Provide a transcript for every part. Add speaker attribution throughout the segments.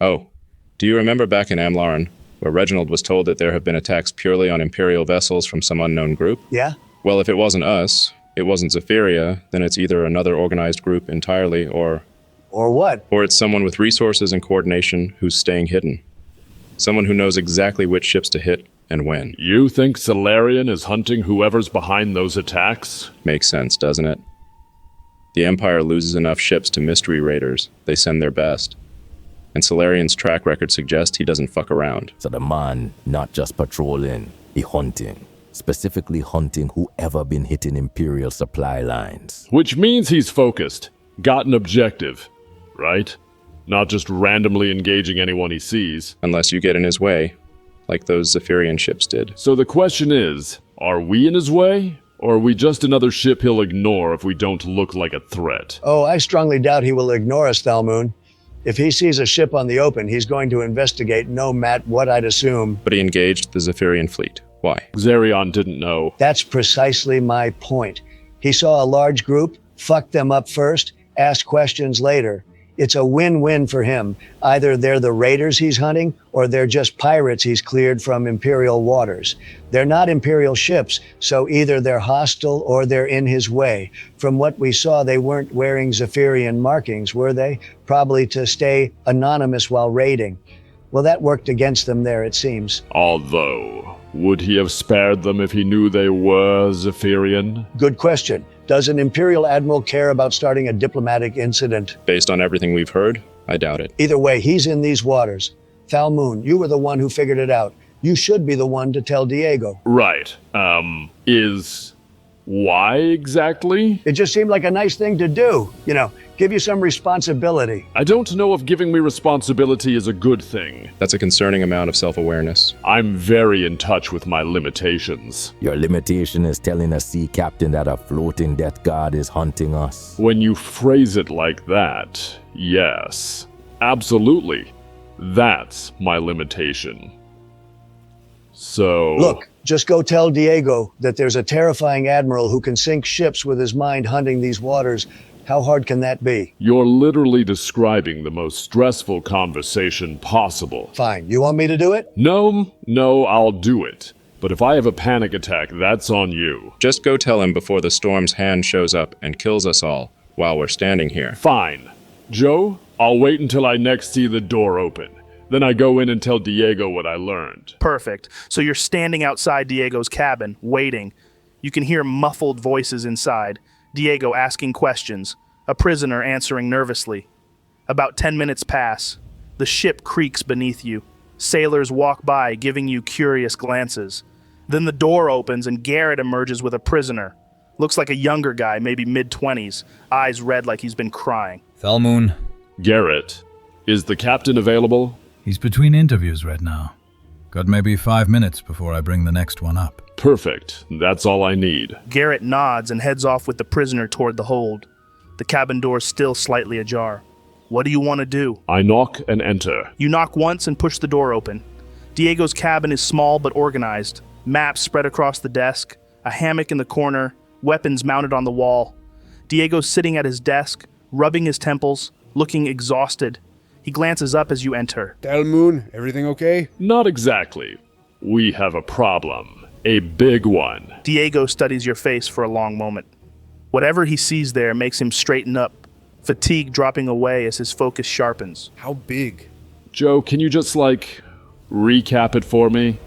Speaker 1: Oh, do you remember back in Amlaran, where Reginald was told that there have been attacks purely on Imperial vessels from some unknown group?
Speaker 2: Yeah?
Speaker 1: Well, if it wasn't us, it wasn't Zephyria, then it's either another organized group entirely, or
Speaker 2: what?
Speaker 1: Or it's someone with resources and coordination who's staying hidden. Someone who knows exactly which ships to hit and when.
Speaker 3: You think Celestia is hunting whoever's behind those attacks?
Speaker 1: Makes sense, doesn't it? The Empire loses enough ships to mystery raiders. They send their best. And Celestia's track record suggests he doesn't fuck around.
Speaker 4: So the man not just patrolling, he hunting. Specifically hunting whoever been hitting Imperial supply lines.
Speaker 3: Which means he's focused. Got an objective, right? Not just randomly engaging anyone he sees.
Speaker 1: Unless you get in his way, like those Zephyrian ships did.
Speaker 3: So the question is, are we in his way? Or are we just another ship he'll ignore if we don't look like a threat?
Speaker 2: Oh, I strongly doubt he will ignore us, Thalmoon. If he sees a ship on the open, he's going to investigate no matter what, I'd assume.
Speaker 1: But he engaged the Zephyrian fleet. Why?
Speaker 3: Xerion didn't know.
Speaker 2: That's precisely my point. He saw a large group, fucked them up first, asked questions later. It's a win-win for him. Either they're the raiders he's hunting, or they're just pirates he's cleared from Imperial waters. They're not Imperial ships, so either they're hostile or they're in his way. From what we saw, they weren't wearing Zephyrian markings, were they? Probably to stay anonymous while raiding. Well, that worked against them there, it seems.
Speaker 3: Although, would he have spared them if he knew they were Zephyrian?
Speaker 2: Good question. Does an Imperial Admiral care about starting a diplomatic incident?
Speaker 1: Based on everything we've heard, I doubt it.
Speaker 2: Either way, he's in these waters. Thalmoon, you were the one who figured it out. You should be the one to tell Diego.
Speaker 3: Right. Why exactly?
Speaker 2: It just seemed like a nice thing to do. You know, give you some responsibility.
Speaker 3: I don't know if giving me responsibility is a good thing.
Speaker 1: That's a concerning amount of self-awareness.
Speaker 3: I'm very in touch with my limitations.
Speaker 4: Your limitation is telling a sea captain that a floating death god is hunting us.
Speaker 3: When you phrase it like that, yes. Absolutely. That's my limitation. So...
Speaker 2: Look, just go tell Diego that there's a terrifying admiral who can sink ships with his mind hunting these waters. How hard can that be?
Speaker 3: You're literally describing the most stressful conversation possible.
Speaker 2: Fine. You want me to do it?
Speaker 3: No, I'll do it. But if I have a panic attack, that's on you.
Speaker 1: Just go tell him before the storm's hand shows up and kills us all while we're standing here.
Speaker 3: Fine. Joe, I'll wait until I next see the door open. Then I go in and tell Diego what I learned.
Speaker 5: Perfect. So you're standing outside Diego's cabin, waiting. You can hear muffled voices inside. Diego asking questions. A prisoner answering nervously. About 10 minutes pass. The ship creaks beneath you. Sailors walk by, giving you curious glances. Then the door opens and Garrett emerges with a prisoner. Looks like a younger guy, maybe mid-20s. Eyes red like he's been crying.
Speaker 6: Thalmoon.
Speaker 3: Garrett, is the captain available?
Speaker 6: He's between interviews right now. Got maybe 5 minutes before I bring the next one up.
Speaker 3: Perfect. That's all I need.
Speaker 5: Garrett nods and heads off with the prisoner toward the hold. The cabin door's still slightly ajar. What do you want to do?
Speaker 3: I knock and enter.
Speaker 5: You knock once and push the door open. Diego's cabin is small but organized. Maps spread across the desk, a hammock in the corner, weapons mounted on the wall. Diego's sitting at his desk, rubbing his temples, looking exhausted. He glances up as you enter.
Speaker 7: Thalmoon, everything okay?
Speaker 3: Not exactly. We have a problem. A big one.
Speaker 5: Diego studies your face for a long moment. Whatever he sees there makes him straighten up, fatigue dropping away as his focus sharpens.
Speaker 7: How big?
Speaker 3: Joe, can you just, recap it for me?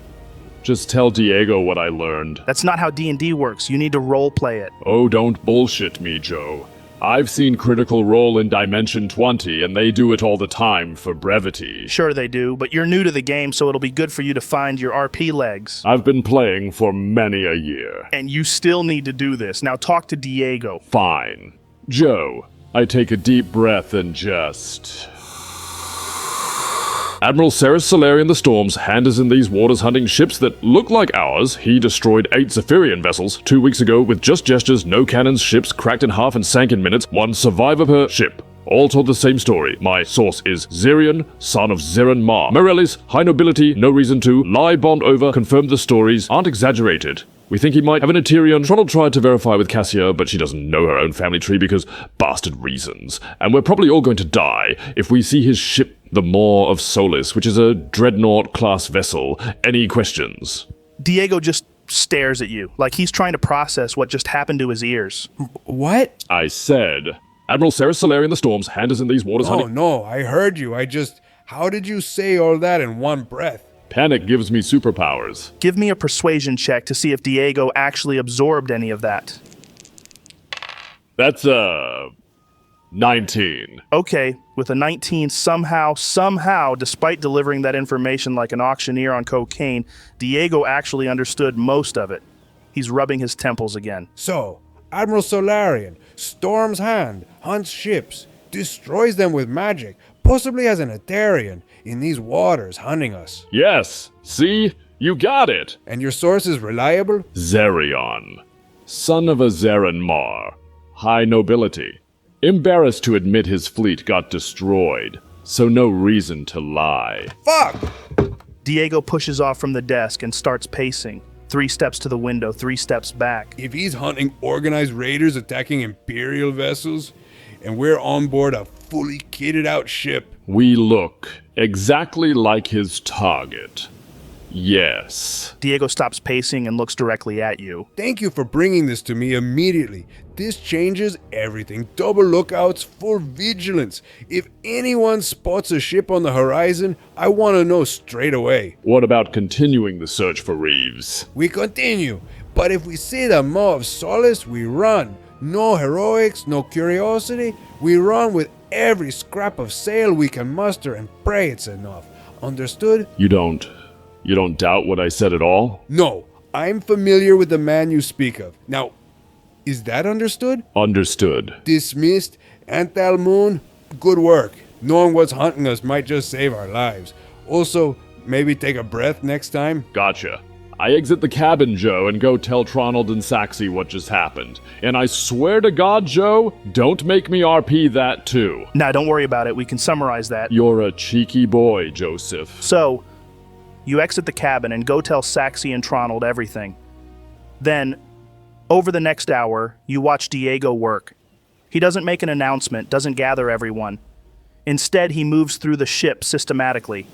Speaker 3: Just tell Diego what I learned.
Speaker 5: That's not how D&D works. You need to role-play it.
Speaker 3: Oh, don't bullshit me, Joe. I've seen Critical Role in Dimension 20, and they do it all the time for brevity.
Speaker 5: Sure they do, but you're new to the game, so it'll be good for you to find your RP legs.
Speaker 3: I've been playing for many a year.
Speaker 5: And you still need to do this. Now talk to Diego.
Speaker 3: Fine. Joe, I take a deep breath and just... Admiral Cyrus Solarian the Storm's hand is in these waters hunting ships that look like ours. He destroyed 8 Zephyrian vessels 2 weeks ago with just gestures, no cannons, ships cracked in half and sank in minutes, 1 survivor per ship. All told the same story. My source is Xerion, son of Zeran Mar. Morelis, high nobility, no reason to. Lie bond over, confirm the stories aren't exaggerated. We think he might have an Eterion. Tronald tried to verify with Cassia, but she doesn't know her own family tree because bastard reasons. And we're probably all going to die if we see his ship, the Maw of Solis, which is a dreadnought-class vessel. Any questions?
Speaker 5: Diego just stares at you, like he's trying to process what just happened to his ears.
Speaker 7: What?
Speaker 3: I said, Admiral Cyrus Solari in the Storms, hand us in these waters,
Speaker 7: Oh,
Speaker 3: honey.
Speaker 7: no, I heard you. How did you say all that in one breath?
Speaker 3: Panic gives me superpowers.
Speaker 5: Give me a persuasion check to see if Diego actually absorbed any of that.
Speaker 3: That's, 19.
Speaker 5: Okay, with a 19, somehow, despite delivering that information like an auctioneer on cocaine, Diego actually understood most of it. He's rubbing his temples again.
Speaker 7: So, Admiral Solarian, Storm's hand, hunts ships, destroys them with magic, possibly has an Eterion in these waters hunting us.
Speaker 3: Yes, see? You got it!
Speaker 7: And your source is reliable?
Speaker 3: Zerion, son of a Zeran Mar, high nobility. Embarrassed to admit his fleet got destroyed, so no reason to lie.
Speaker 7: Fuck!
Speaker 5: Diego pushes off from the desk and starts pacing. 3 steps to the window, 3 steps back.
Speaker 7: If he's hunting organized raiders attacking Imperial vessels, and we're on board a fully kitted out ship,
Speaker 3: We look exactly like his target. Yes.
Speaker 5: Diego stops pacing and looks directly at you.
Speaker 7: thank you for bringing this to me immediately. This changes everything. Double lookouts, full vigilance. If anyone spots a ship on the horizon, I want to know straight away.
Speaker 3: What about continuing the search for Reeves?
Speaker 7: We continue, but if we see the Maw of Solace, we run. No heroics, no curiosity. We run with every scrap of sail we can muster and pray it's enough. Understood?
Speaker 3: You don't doubt what I said at all?
Speaker 7: No, I'm familiar with the man you speak of. Now, is that understood?
Speaker 3: Understood.
Speaker 7: Dismissed. And Thalmoon, good work. Knowing what's hunting us might just save our lives. Also, maybe take a breath next time.
Speaker 3: Gotcha. I exit the cabin, Joe, and go tell Tronald and Saxy what just happened. And I swear to God, Joe, don't make me RP that too.
Speaker 5: Nah, don't worry about it. We can summarize that.
Speaker 3: You're a cheeky boy, Joseph.
Speaker 5: So, you exit the cabin and go tell Saxy and Tronald everything. Then, over the next hour, you watch Diego work. He doesn't make an announcement, doesn't gather everyone. Instead, he moves through the ship systematically,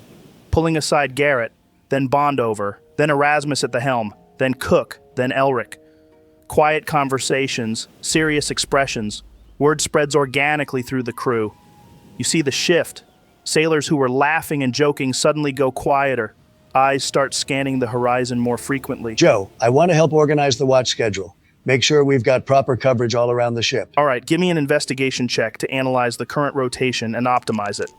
Speaker 5: pulling aside Garrett, then Bondover, then Erasmus at the helm, then Cook, then Elric. Quiet conversations, serious expressions. Word spreads organically through the crew. You see the shift. Sailors who were laughing and joking suddenly go quieter. Eyes start scanning the horizon more frequently.
Speaker 2: Joe, I want to help organize the watch schedule. Make sure we've got proper coverage all around the ship.
Speaker 5: All right, give me an investigation check to analyze the current rotation and optimize it.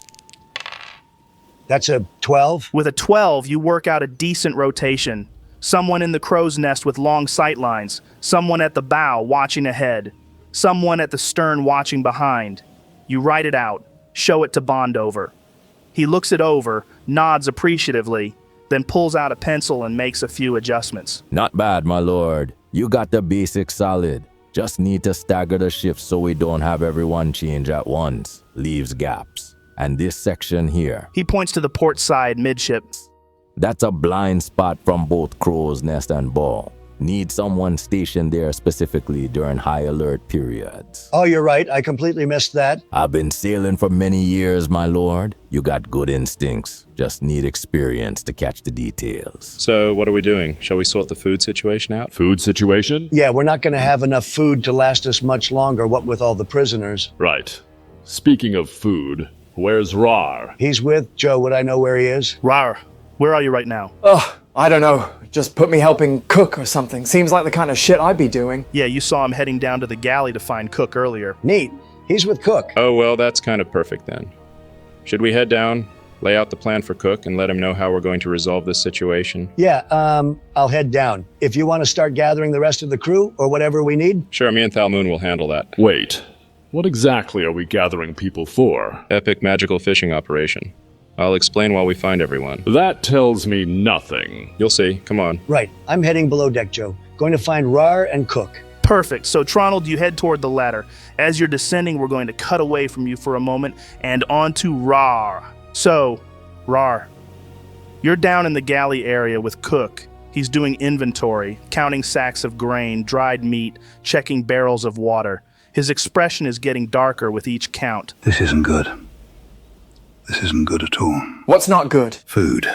Speaker 2: That's a 12?
Speaker 5: With a 12, you work out a decent rotation. Someone in the crow's nest with long sight lines. Someone at the bow watching ahead. Someone at the stern watching behind. You write it out. Show it to Bondover. He looks it over, nods appreciatively, then pulls out a pencil and makes a few adjustments.
Speaker 4: Not bad, my lord. You got the basics solid. Just need to stagger the shifts so we don't have everyone change at once. Leaves gaps. And this section here,
Speaker 5: He points to the port side midship.
Speaker 4: that's a blind spot from both crow's nest and ball. Need someone stationed there specifically during high alert periods.
Speaker 2: Oh, you're right. I completely missed that.
Speaker 4: I've been sailing for many years, my lord. You got good instincts. Just need experience to catch the details.
Speaker 1: So, what are we doing? Shall we sort the food situation out?
Speaker 3: Food situation?
Speaker 2: Yeah, we're not going to have enough food to last us much longer, what with all the prisoners.
Speaker 3: Right. Speaking of food, where's Raarh?
Speaker 2: He's with Joe. Would I know where he is?
Speaker 5: Raarh, where are you right now?
Speaker 8: Ugh, I don't know. Just put me helping cook or something. Seems like the kind of shit I'd be doing.
Speaker 5: Yeah, you saw him heading down to the galley to find Cook earlier.
Speaker 2: Neat. He's with Cook.
Speaker 1: Oh, well, that's kind of perfect then. Should we head down, lay out the plan for Cook, and let him know how we're going to resolve this situation?
Speaker 2: Yeah, I'll head down. If you want to start gathering the rest of the crew or whatever we need.
Speaker 1: Sure, me and Thalmoon will handle that.
Speaker 3: Wait, what exactly are we gathering people for?
Speaker 1: Epic magical fishing operation. I'll explain while we find everyone.
Speaker 3: That tells me nothing.
Speaker 1: You'll see. Come on.
Speaker 2: Right. I'm heading below deck, Joe. Going to find Raarh and Cook.
Speaker 5: Perfect. So, Tronald, you head toward the ladder. As you're descending, we're going to cut away from you for a moment and onto Raarh. So, Raarh, you're down in the galley area with Cook. He's doing inventory, counting sacks of grain, dried meat, checking barrels of water. His expression is getting darker with each count.
Speaker 9: This isn't good. This isn't good at all.
Speaker 8: What's not good?
Speaker 9: Food.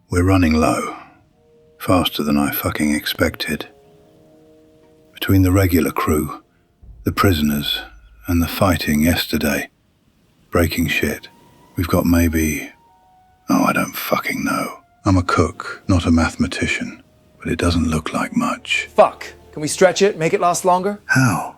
Speaker 9: We're running low. Faster than I fucking expected. Between the regular crew, the prisoners, and the fighting yesterday, breaking shit, we've got maybe... I don't fucking know. I'm a cook, not a mathematician, but it doesn't look like much.
Speaker 8: Fuck. Can we stretch it, make it last longer?
Speaker 9: How?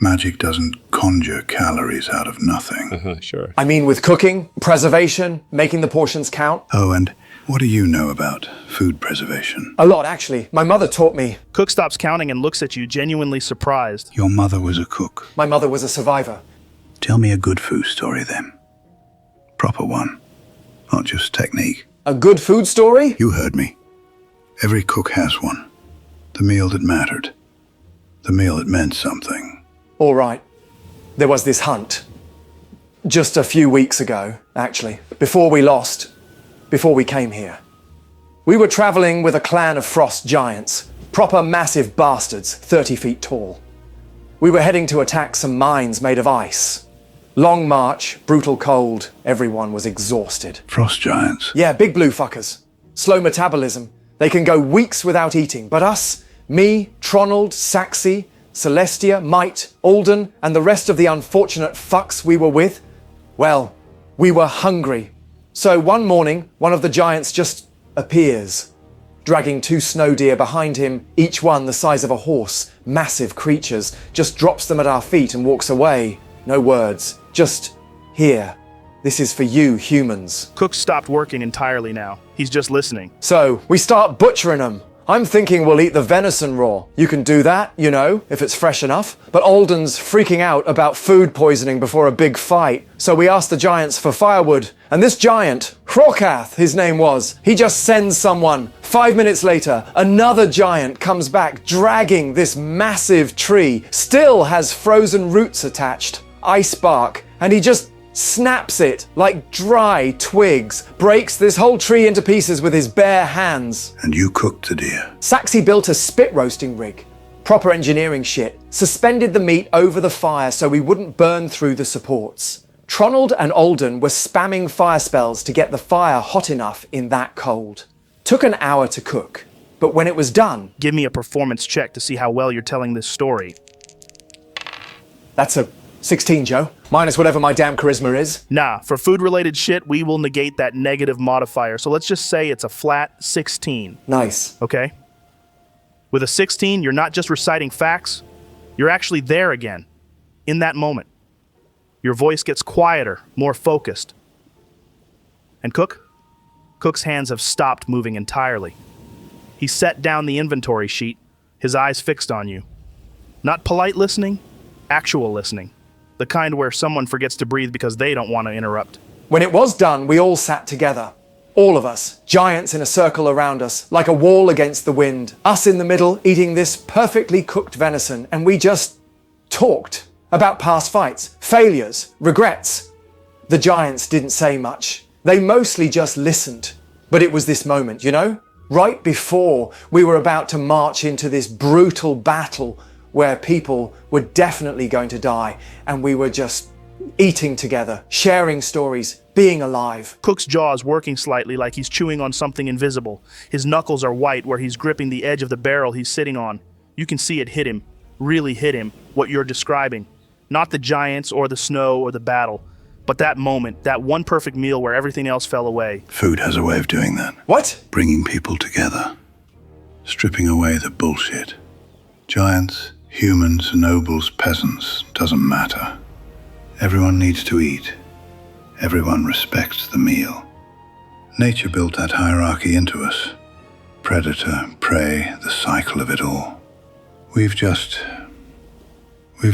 Speaker 9: Magic doesn't conjure calories out of nothing.
Speaker 1: Sure.
Speaker 8: I mean with cooking, preservation, making the portions count.
Speaker 9: Oh, and what do you know about food preservation?
Speaker 8: A lot, actually. My mother taught me.
Speaker 5: Cook stops counting and looks at you, genuinely surprised.
Speaker 9: Your mother was a cook.
Speaker 8: My mother was a survivor.
Speaker 9: Tell me a good food story then. Proper one, not just technique.
Speaker 8: A good food story?
Speaker 9: You heard me. Every cook has one. The meal that mattered. The meal that meant something.
Speaker 8: All right. There was this hunt. Just a few weeks ago, actually. Before we came here. We were traveling with a clan of frost giants. Proper massive bastards, 30 feet tall. We were heading to attack some mines made of ice. Long march, brutal cold, everyone was exhausted.
Speaker 9: Frost giants?
Speaker 8: Yeah, big blue fuckers. Slow metabolism. They can go weeks without eating, but us, me, Tronald, Saxi, Celestia, Mite, Alden, and the rest of the unfortunate fucks we were with, well, we were hungry. So one morning, one of the giants just appears, dragging 2 snow deer behind him, each one the size of a horse, massive creatures, just drops them at our feet and walks away. No words, just here. This is for you, humans.
Speaker 5: Cook stopped working entirely now. He's just listening.
Speaker 8: So, we start butchering them. I'm thinking we'll eat the venison raw. You can do that, you know, if it's fresh enough. But Alden's freaking out about food poisoning before a big fight. So we asked the giants for firewood. And this giant, Raarh, his name was, he just sends someone. 5 minutes later, another giant comes back dragging this massive tree. Still has frozen roots attached, ice bark, and he just snaps it like dry twigs, breaks this whole tree into pieces with his bare hands.
Speaker 9: And you cooked the deer?
Speaker 8: Saxi built a spit roasting rig. Proper engineering shit. Suspended the meat over the fire so we wouldn't burn through the supports. Tronald and Alden were spamming fire spells to get the fire hot enough in that cold. Took an hour to cook, but when it was done...
Speaker 5: Give me a performance check to see how well you're telling this story.
Speaker 8: That's a 16, Joe. Minus whatever my damn charisma is.
Speaker 5: Nah, for food-related shit, we will negate that negative modifier. So let's just say it's a flat 16.
Speaker 8: Nice.
Speaker 5: Okay? With a 16, you're not just reciting facts. You're actually there again. In that moment. Your voice gets quieter, more focused. And Cook's hands have stopped moving entirely. He set down the inventory sheet, his eyes fixed on you. Not polite listening, actual listening. The kind where someone forgets to breathe because they don't want to interrupt.
Speaker 8: When it was done, we all sat together. All of us, giants in a circle around us, like a wall against the wind. Us in the middle, eating this perfectly cooked venison, and we just talked about past fights, failures, regrets. The giants didn't say much. They mostly just listened. But it was this moment, you know? Right before we were about to march into this brutal battle where people were definitely going to die, and we were just eating together, sharing stories, being alive.
Speaker 5: Cook's jaw is working slightly like he's chewing on something invisible. His knuckles are white where he's gripping the edge of the barrel he's sitting on. You can see it hit him, really hit him, what you're describing. Not the giants or the snow or the battle, but that moment, that one perfect meal where everything else fell away.
Speaker 9: Food has a way of doing that.
Speaker 8: What?
Speaker 9: Bringing people together. Stripping away the bullshit. Giants, humans, nobles, peasants, doesn't matter. Everyone needs to eat. Everyone respects the meal. Nature built that hierarchy into us. Predator, prey, the cycle of it all. We've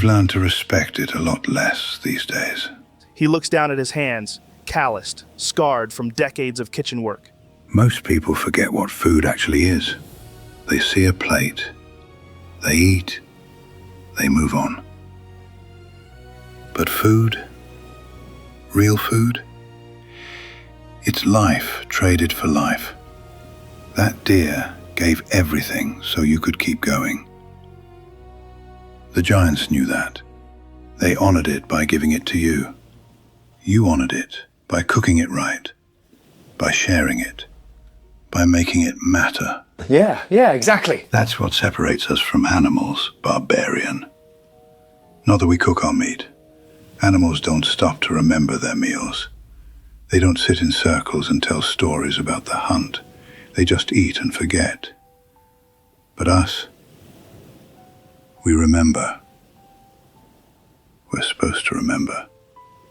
Speaker 9: learned to respect it a lot less these days.
Speaker 5: He looks down at his hands, calloused, scarred from decades of kitchen work.
Speaker 9: Most people forget what food actually is. They see a plate, they eat, they move on. But food, real food, it's life traded for life. That deer gave everything so you could keep going. The giants knew that. They honored it by giving it to you. You honored it by cooking it right, by sharing it, by making it matter.
Speaker 8: Yeah, exactly.
Speaker 9: That's what separates us from animals, barbarian. Not that we cook our meat. Animals don't stop to remember their meals. They don't sit in circles and tell stories about the hunt. They just eat and forget. But us, we remember. We're supposed to remember.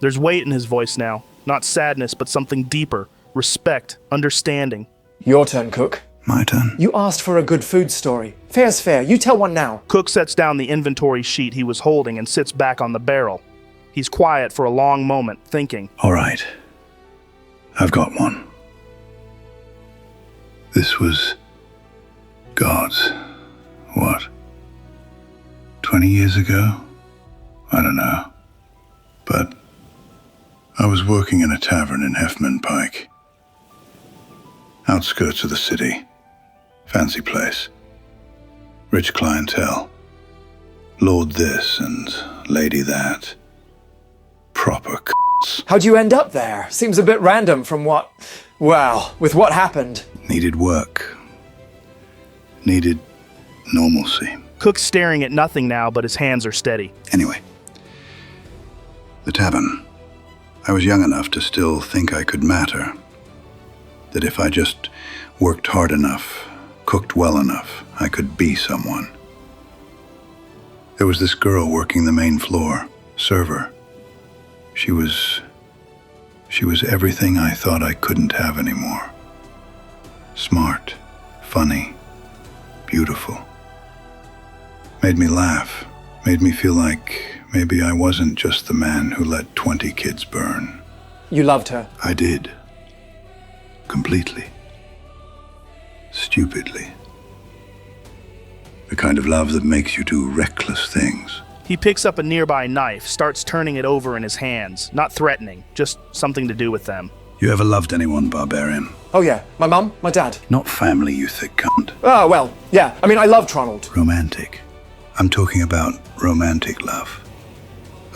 Speaker 5: There's weight in his voice now. Not sadness, but something deeper. Respect, understanding.
Speaker 8: Your turn, Cook.
Speaker 9: My turn.
Speaker 8: You asked for a good food story. Fair's fair. You tell one now.
Speaker 5: Cook sets down the inventory sheet he was holding and sits back on the barrel. He's quiet for a long moment, thinking.
Speaker 9: All right. I've got one. This was God's, 20 years ago? I don't know. But I was working in a tavern in Hefman Pike. Outskirts of the city. Fancy place. Rich clientele. Lord this and lady that. Proper c***s.
Speaker 8: How'd you end up there? Seems a bit random from with what happened.
Speaker 9: Needed work. Needed normalcy.
Speaker 5: Cook's staring at nothing now, but his hands are steady.
Speaker 9: Anyway. The tavern. I was young enough to still think I could matter. That if I just worked hard enough, cooked well enough, I could be someone. There was this girl working the main floor, server. She was everything I thought I couldn't have anymore. Smart, funny, beautiful. Made me laugh, made me feel like maybe I wasn't just the man who let 20 kids burn.
Speaker 8: You loved her.
Speaker 9: I did. Completely. Stupidly. The kind of love that makes you do reckless things.
Speaker 5: He picks up a nearby knife, starts turning it over in his hands. Not threatening, just something to do with them.
Speaker 9: You ever loved anyone, barbarian?
Speaker 8: Oh yeah, my mum, my dad.
Speaker 9: Not family, you thick cunt.
Speaker 8: Oh, well, yeah. I mean, I love Tronald.
Speaker 9: Romantic. I'm talking about romantic love.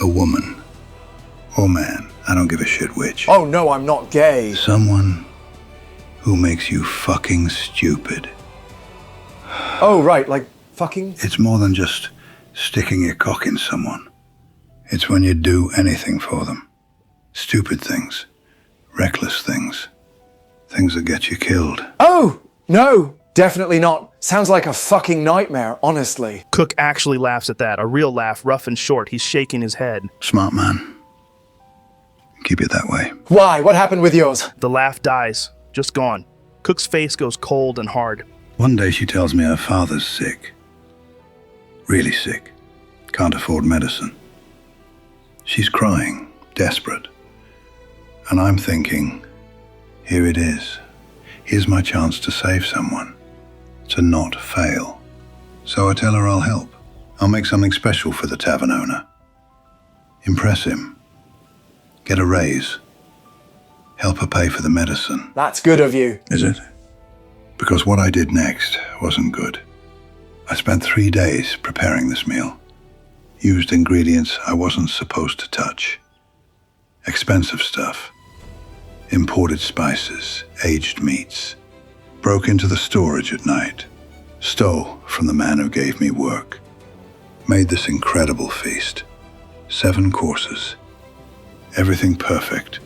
Speaker 9: A woman. Or man. I don't give a shit which.
Speaker 8: Oh no, I'm not gay.
Speaker 9: Someone who makes you fucking stupid.
Speaker 8: Oh, right, like fucking?
Speaker 9: It's more than just sticking your cock in someone. It's when you do anything for them. Stupid things. Reckless things. Things that get you killed.
Speaker 8: Oh, no, definitely not. Sounds like a fucking nightmare, honestly.
Speaker 5: Cook actually laughs at that, a real laugh, rough and short. He's shaking his head.
Speaker 9: Smart man. Keep it that way.
Speaker 8: Why? What happened with yours?
Speaker 5: The laugh dies, just gone. Cook's face goes cold and hard.
Speaker 9: One day she tells me her father's sick. Really sick. Can't afford medicine. She's crying, desperate. And I'm thinking, here it is. Here's my chance to save someone. To not fail. So I tell her I'll help. I'll make something special for the tavern owner. Impress him. Get a raise. Help her pay for the medicine.
Speaker 8: That's good of you.
Speaker 9: Is it? Because what I did next wasn't good. I spent 3 days preparing this meal. Used ingredients I wasn't supposed to touch. Expensive stuff. Imported spices, aged meats. Broke into the storage at night. Stole from the man who gave me work. Made this incredible feast. 7 courses. Everything perfect.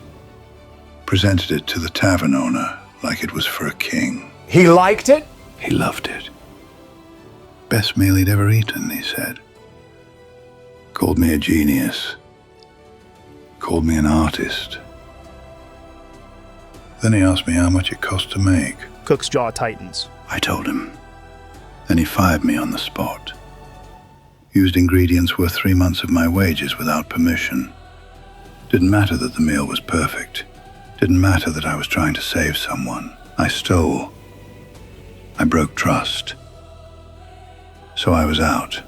Speaker 9: Presented it to the tavern owner like it was for a king.
Speaker 8: He liked it?
Speaker 9: He loved it. Best meal he'd ever eaten, he said. Called me a genius. Called me an artist. Then he asked me how much it cost to make.
Speaker 5: Cook's jaw tightens.
Speaker 9: I told him. Then he fired me on the spot. Used ingredients worth 3 months of my wages without permission. Didn't matter that the meal was perfect. Didn't matter that I was trying to save someone. I stole. I broke trust. So I was out.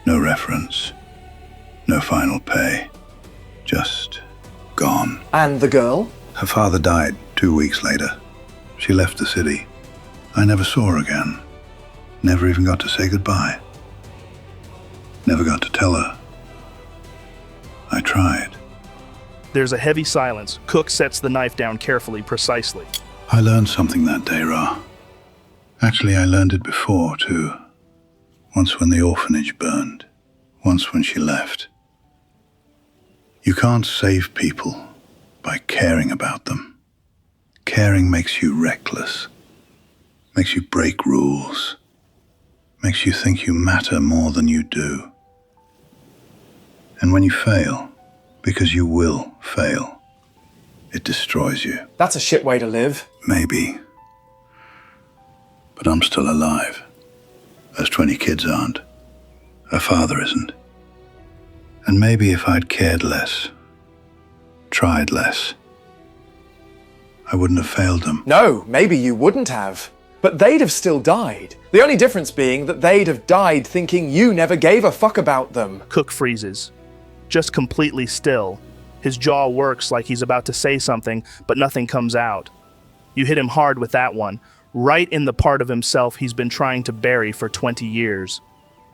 Speaker 9: No reference. No final pay. Just gone.
Speaker 8: And the girl?
Speaker 9: Her father died 2 weeks later. She left the city. I never saw her again. Never even got to say goodbye. Never got to tell her. I tried.
Speaker 5: There's a heavy silence. Cook sets the knife down carefully, precisely.
Speaker 9: I learned something that day, Raarh. Actually, I learned it before, too. Once when the orphanage burned. Once when she left. You can't save people by caring about them. Caring makes you reckless. Makes you break rules. Makes you think you matter more than you do. And when you fail, because you will fail, it destroys you.
Speaker 8: That's a shit way to live.
Speaker 9: Maybe. But I'm still alive. Those 20 kids aren't. Her father isn't. And maybe if I'd cared less, tried less, I wouldn't have failed them.
Speaker 8: No, maybe you wouldn't have. But they'd have still died. The only difference being that they'd have died thinking you never gave a fuck about them.
Speaker 5: Cook freezes, just completely still. His jaw works like he's about to say something, but nothing comes out. You hit him hard with that one, right in the part of himself he's been trying to bury for 20 years.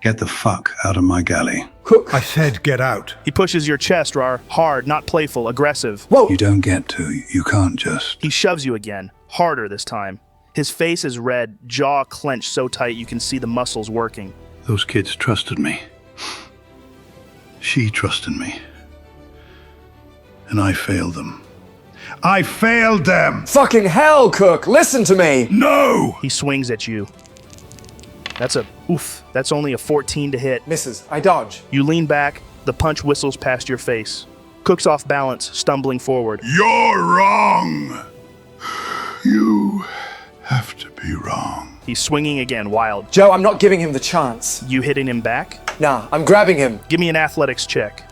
Speaker 9: Get the fuck out of my galley.
Speaker 8: Cook.
Speaker 9: I said get out.
Speaker 5: He pushes your chest, Raarh, hard, not playful, aggressive.
Speaker 8: Whoa!
Speaker 9: You don't get to. You can't just.
Speaker 5: He shoves you again, harder this time. His face is red, jaw clenched so tight you can see the muscles working.
Speaker 9: Those kids trusted me. She trusted me. And I failed them. I failed them!
Speaker 8: Fucking hell, Cook! Listen to me!
Speaker 9: No!
Speaker 5: He swings at you. That's only a 14 to hit.
Speaker 8: Misses. I dodge.
Speaker 5: You lean back, the punch whistles past your face. Cook's off balance, stumbling forward.
Speaker 9: You're wrong! You have to be wrong.
Speaker 5: He's swinging again, wild.
Speaker 8: Joe, I'm not giving him the chance.
Speaker 5: You hitting him back?
Speaker 8: Nah, I'm grabbing him.
Speaker 5: Give me an athletics check.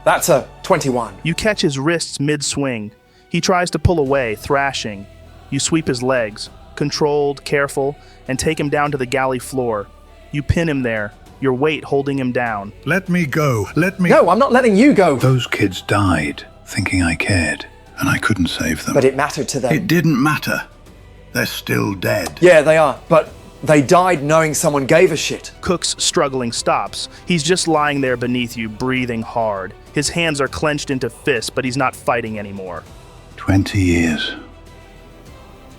Speaker 8: That's a 21.
Speaker 5: You catch his wrists mid-swing. He tries to pull away, thrashing. You sweep his legs, controlled, careful, and take him down to the galley floor. You pin him there, your weight holding him down.
Speaker 9: Let me go. Let me.
Speaker 8: No, I'm not letting you go.
Speaker 9: Those kids died thinking I cared, and I couldn't save them.
Speaker 8: But it mattered to them.
Speaker 9: It didn't matter. They're still dead.
Speaker 8: Yeah, they are. But they died knowing someone gave a shit.
Speaker 5: Cook's struggling stops. He's just lying there beneath you, breathing hard. His hands are clenched into fists, but he's not fighting anymore.
Speaker 9: 20 years.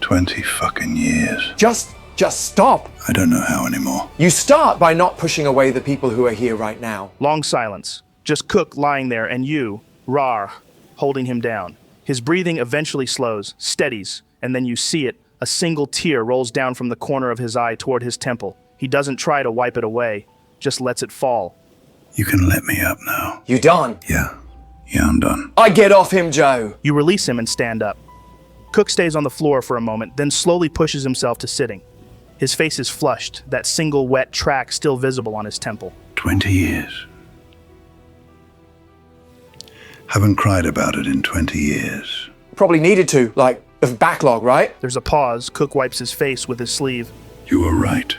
Speaker 9: 20 fucking years.
Speaker 8: Just stop.
Speaker 9: I don't know how anymore.
Speaker 8: You start by not pushing away the people who are here right now.
Speaker 5: Long silence. Just Cook lying there, and you, Raarh, holding him down. His breathing eventually slows, steadies, and then you see it. A single tear rolls down from the corner of his eye toward his temple. He doesn't try to wipe it away, just lets it fall.
Speaker 9: You can let me up now.
Speaker 8: You done?
Speaker 9: Yeah, I'm done.
Speaker 8: I get off him, Joe.
Speaker 5: You release him and stand up. Cook stays on the floor for a moment, then slowly pushes himself to sitting. His face is flushed, that single wet track still visible on his temple.
Speaker 9: 20 years. Haven't cried about it in 20 years.
Speaker 8: Probably needed to, like, of backlog, right?
Speaker 5: There's a pause. Cook wipes his face with his sleeve.
Speaker 9: You were right.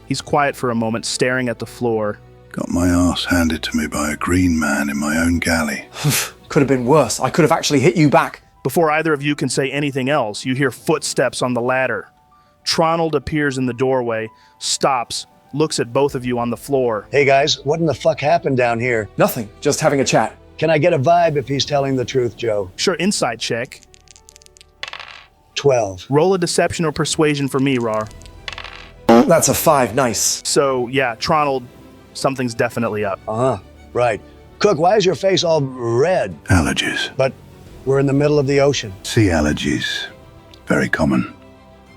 Speaker 5: He's quiet for a moment, staring at the floor.
Speaker 9: Got my ass handed to me by a green man in my own galley.
Speaker 8: Could have been worse. I could have actually hit you back.
Speaker 5: Before either of you can say anything else, you hear footsteps on the ladder. Tronald appears in the doorway, stops, looks at both of you on the floor.
Speaker 2: Hey guys, what in the fuck happened down here?
Speaker 8: Nothing. Just having a chat.
Speaker 2: Can I get a vibe if he's telling the truth, Joe?
Speaker 5: Sure, insight check.
Speaker 2: 12.
Speaker 5: Roll a deception or persuasion for me, Raarh.
Speaker 8: That's a 5. Nice.
Speaker 5: So, yeah, Tronald, something's definitely up.
Speaker 2: Right. Cook, why is your face all red?
Speaker 9: Allergies.
Speaker 2: But we're in the middle of the ocean.
Speaker 9: Sea allergies. Very common.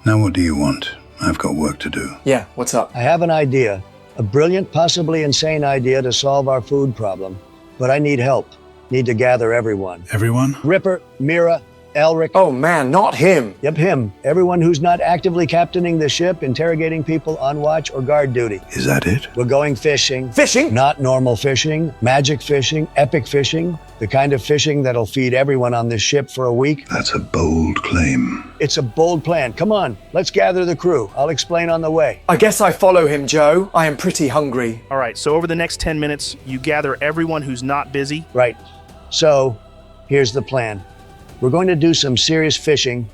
Speaker 9: Now what do you want? I've got work to do.
Speaker 8: Yeah, what's up?
Speaker 2: I have an idea. A brilliant, possibly insane idea to solve our food problem. But I need help. Need to gather everyone.
Speaker 9: Everyone?
Speaker 2: Ripper, Mira, Elric.
Speaker 8: Oh man, not him.
Speaker 2: Yep, him. Everyone who's not actively captaining the ship, interrogating people on watch or guard duty.
Speaker 9: Is that it?
Speaker 2: We're going fishing.
Speaker 8: Fishing?
Speaker 2: Not normal fishing, magic fishing, epic fishing, the kind of fishing that'll feed everyone on this ship for a week.
Speaker 9: That's a bold claim.
Speaker 2: It's a bold plan. Come on, let's gather the crew. I'll explain on the way.
Speaker 8: I guess I follow him, Joe. I am pretty hungry.
Speaker 5: All right, so over the next 10 minutes, you gather everyone who's not busy.
Speaker 2: Right. So, here's the plan. We're going to do some serious fishing,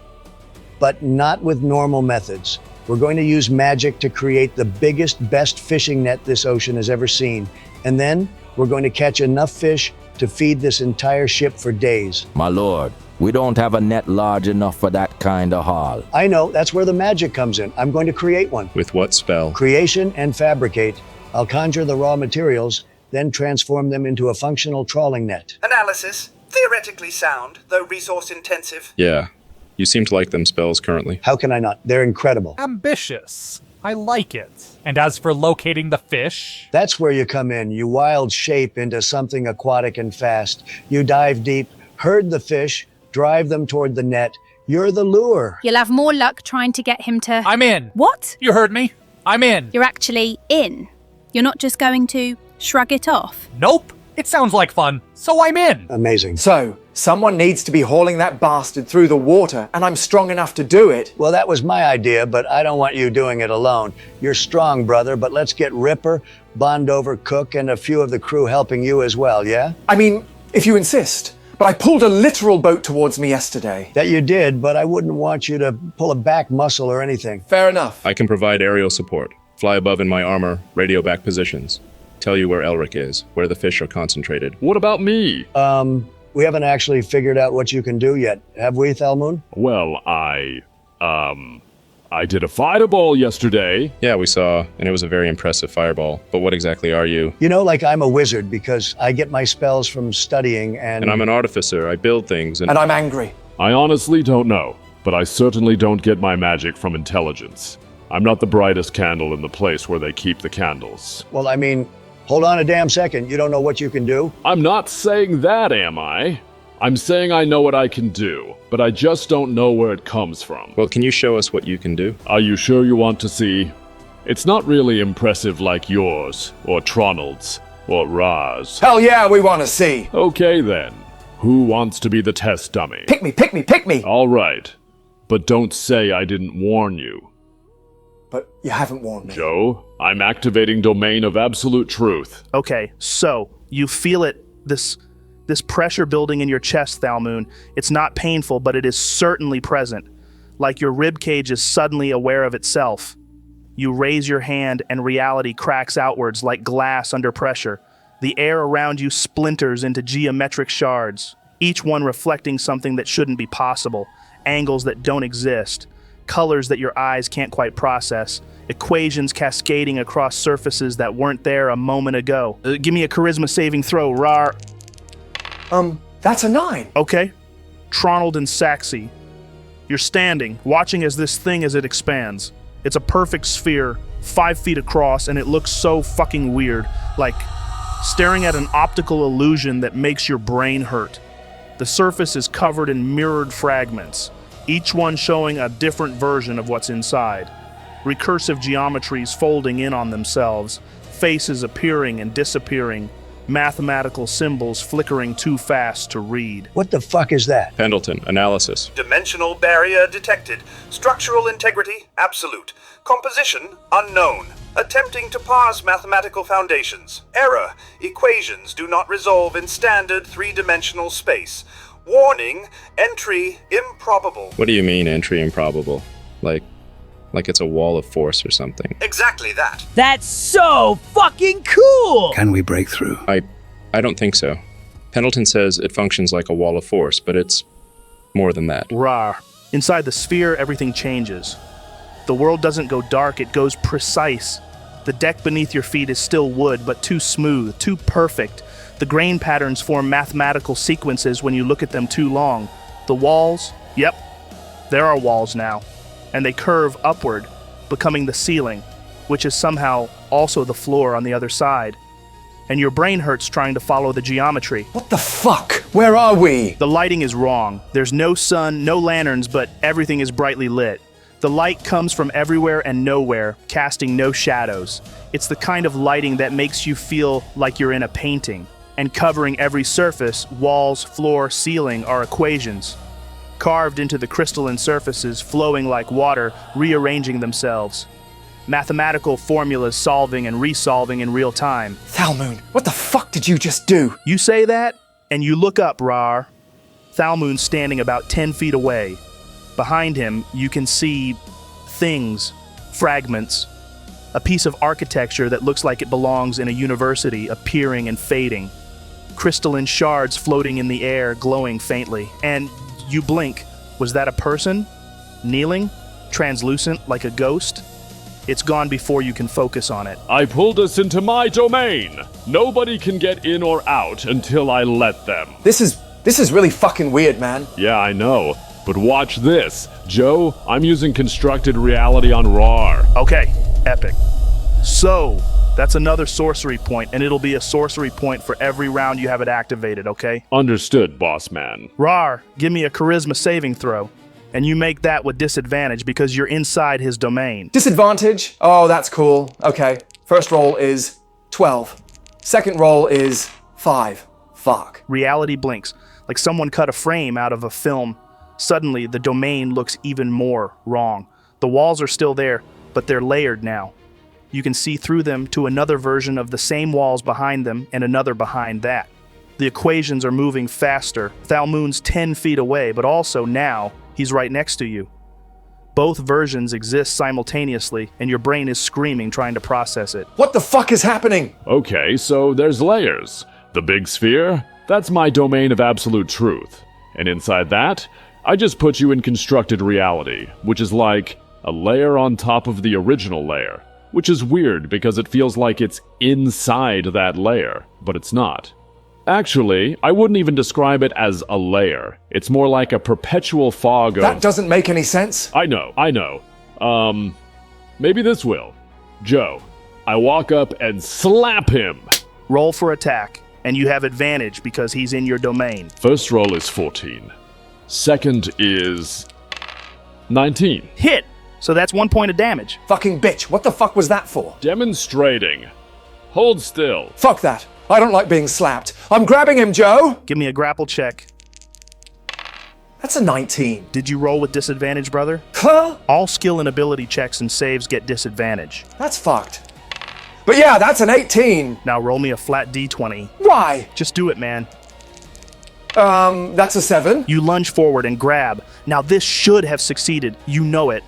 Speaker 2: but not with normal methods. We're going to use magic to create the biggest, best fishing net this ocean has ever seen. And then we're going to catch enough fish to feed this entire ship for days.
Speaker 4: My lord, we don't have a net large enough for that kind of haul.
Speaker 2: I know, that's where the magic comes in. I'm going to create one.
Speaker 1: With what spell?
Speaker 2: Creation and fabricate. I'll conjure the raw materials, then transform them into a functional trawling net.
Speaker 10: Analysis. Theoretically sound, though resource intensive.
Speaker 1: Yeah. You seem to like them spells currently.
Speaker 2: How can I not? They're incredible.
Speaker 11: Ambitious. I like it. And as for locating the fish?
Speaker 2: That's where you come in. You wild shape into something aquatic and fast. You dive deep, herd the fish, drive them toward the net. You're the lure.
Speaker 12: You'll have more luck trying to get him to...
Speaker 11: I'm in.
Speaker 12: What?
Speaker 11: You heard me. I'm in.
Speaker 12: You're actually in. You're not just going to shrug it off.
Speaker 11: Nope. It sounds like fun, so I'm in.
Speaker 2: Amazing.
Speaker 8: So, someone needs to be hauling that bastard through the water, and I'm strong enough to do it.
Speaker 2: Well, that was my idea, but I don't want you doing it alone. You're strong, brother, but let's get Ripper, Bondover, Cook, and a few of the crew helping you as well, yeah?
Speaker 8: I mean, if you insist. But I pulled a literal boat towards me yesterday.
Speaker 2: That you did, but I wouldn't want you to pull a back muscle or anything.
Speaker 8: Fair enough.
Speaker 1: I can provide aerial support. Fly above in my armor, radio back positions. Tell you where Elric is, where the fish are concentrated.
Speaker 3: What about me?
Speaker 2: We haven't actually figured out what you can do yet, have we, Thalmoon?
Speaker 3: Well, I did a fireball yesterday.
Speaker 1: Yeah, we saw, and it was a very impressive fireball. But what exactly are you?
Speaker 2: You know, like I'm a wizard because I get my spells from studying and...
Speaker 1: And I'm an artificer. I build things
Speaker 8: And I'm angry.
Speaker 3: I honestly don't know, but I certainly don't get my magic from intelligence. I'm not the brightest candle in the place where they keep the candles.
Speaker 2: Well, I mean, hold on a damn second. You don't know what you can do?
Speaker 3: I'm not saying that, am I? I'm saying I know what I can do, but I just don't know where it comes from.
Speaker 1: Well, can you show us what you can do?
Speaker 3: Are you sure you want to see? It's not really impressive like yours, or Tronald's, or Raarh's.
Speaker 8: Hell yeah, we want to see.
Speaker 3: Okay then. Who wants to be the test dummy?
Speaker 8: Pick me, pick me, pick me.
Speaker 3: All right. But don't say I didn't warn you.
Speaker 8: But you haven't warned me.
Speaker 3: Joe, I'm activating Domain of Absolute Truth.
Speaker 5: Okay, so you feel it, this pressure building in your chest, Thalmoon. It's not painful, but it is certainly present. Like your rib cage is suddenly aware of itself. You raise your hand and reality cracks outwards like glass under pressure. The air around you splinters into geometric shards, each one reflecting something that shouldn't be possible, angles that don't exist, colors that your eyes can't quite process, equations cascading across surfaces that weren't there a moment ago. Give me a charisma saving throw, Raarh.
Speaker 8: That's a 9.
Speaker 5: Okay. Tronald and Saxy. You're standing, watching as this thing as it expands. It's a perfect sphere, 5 feet across, and it looks so fucking weird, like staring at an optical illusion that makes your brain hurt. The surface is covered in mirrored fragments, each one showing a different version of what's inside. Recursive geometries folding in on themselves, faces appearing and disappearing, mathematical symbols flickering too fast to read.
Speaker 2: What the fuck is that?
Speaker 1: Pendleton, analysis.
Speaker 10: Dimensional barrier detected. Structural integrity, absolute. Composition, unknown. Attempting to parse mathematical foundations. Error. Equations do not resolve in standard 3-dimensional space. Warning, entry improbable.
Speaker 1: What do you mean, entry improbable? Like it's a wall of force or something.
Speaker 10: Exactly that.
Speaker 13: That's so fucking cool!
Speaker 9: Can we break through?
Speaker 1: I don't think so. Pendleton says it functions like a wall of force, but it's more than that.
Speaker 5: Raarh. Inside the sphere, everything changes. The world doesn't go dark, it goes precise. The deck beneath your feet is still wood, but too smooth, too perfect. The grain patterns form mathematical sequences when you look at them too long. The walls, yep, there are walls now. And they curve upward, becoming the ceiling, which is somehow also the floor on the other side. And your brain hurts trying to follow the geometry.
Speaker 8: What the fuck? Where are we?
Speaker 5: The lighting is wrong. There's no sun, no lanterns, but everything is brightly lit. The light comes from everywhere and nowhere, casting no shadows. It's the kind of lighting that makes you feel like you're in a painting. And covering every surface, walls, floor, ceiling, are equations. Carved into the crystalline surfaces, flowing like water, rearranging themselves. Mathematical formulas solving and resolving in real time.
Speaker 8: Thalmoon, what the fuck did you just do?
Speaker 5: You say that, and you look up, Raarh. Thalmoon's standing about 10 feet away. Behind him, you can see things, fragments, a piece of architecture that looks like it belongs in a university appearing and fading. Crystalline shards floating in the air, glowing faintly. And you blink. Was that a person? Kneeling? Translucent, like a ghost? It's gone before you can focus on it.
Speaker 3: I pulled us into my domain. Nobody can get in or out until I let them.
Speaker 8: This is really fucking weird, man.
Speaker 3: Yeah, I know. But watch this. Joe, I'm using constructed reality on Raarh.
Speaker 5: Okay, epic. So, that's another sorcery point, and it'll be a sorcery point for every round you have it activated, okay?
Speaker 3: Understood, boss man.
Speaker 5: Raarh, give me a charisma saving throw. And you make that with disadvantage because you're inside his domain.
Speaker 8: Disadvantage? Oh, that's cool. Okay. First roll is 12. Second roll is 5. Fuck.
Speaker 5: Reality blinks, like someone cut a frame out of a film. Suddenly, the domain looks even more wrong. The walls are still there, but they're layered now. You can see through them to another version of the same walls behind them and another behind that. The equations are moving faster. Thalmoon's 10 feet away, but also now, he's right next to you. Both versions exist simultaneously, and your brain is screaming trying to process it.
Speaker 8: What the fuck is happening?
Speaker 3: Okay, so there's layers. The big sphere, that's my domain of absolute truth. And inside that, I just put you in constructed reality, which is like a layer on top of the original layer. Which is weird because it feels like it's inside that layer, but it's not. Actually, I wouldn't even describe it as a layer. It's more like a perpetual fog of...
Speaker 8: That doesn't make any sense.
Speaker 3: I know. Maybe this will. Joe, I walk up and slap him.
Speaker 5: Roll for attack, and you have advantage because he's in your domain.
Speaker 3: First roll is 14. Second is 19.
Speaker 5: Hit! So that's 1 point of damage.
Speaker 8: Fucking bitch, what the fuck was that for?
Speaker 3: Demonstrating. Hold still.
Speaker 8: Fuck that. I don't like being slapped. I'm grabbing him, Joe!
Speaker 5: Give me a grapple check.
Speaker 8: That's a 19.
Speaker 5: Did you roll with disadvantage, brother?
Speaker 8: Huh?
Speaker 5: All skill and ability checks and saves get disadvantage.
Speaker 8: That's fucked. But yeah, that's an 18.
Speaker 5: Now roll me a flat d20.
Speaker 8: Why?
Speaker 5: Just do it, man.
Speaker 8: That's a 7.
Speaker 5: You lunge forward and grab. Now this should have succeeded. You know it.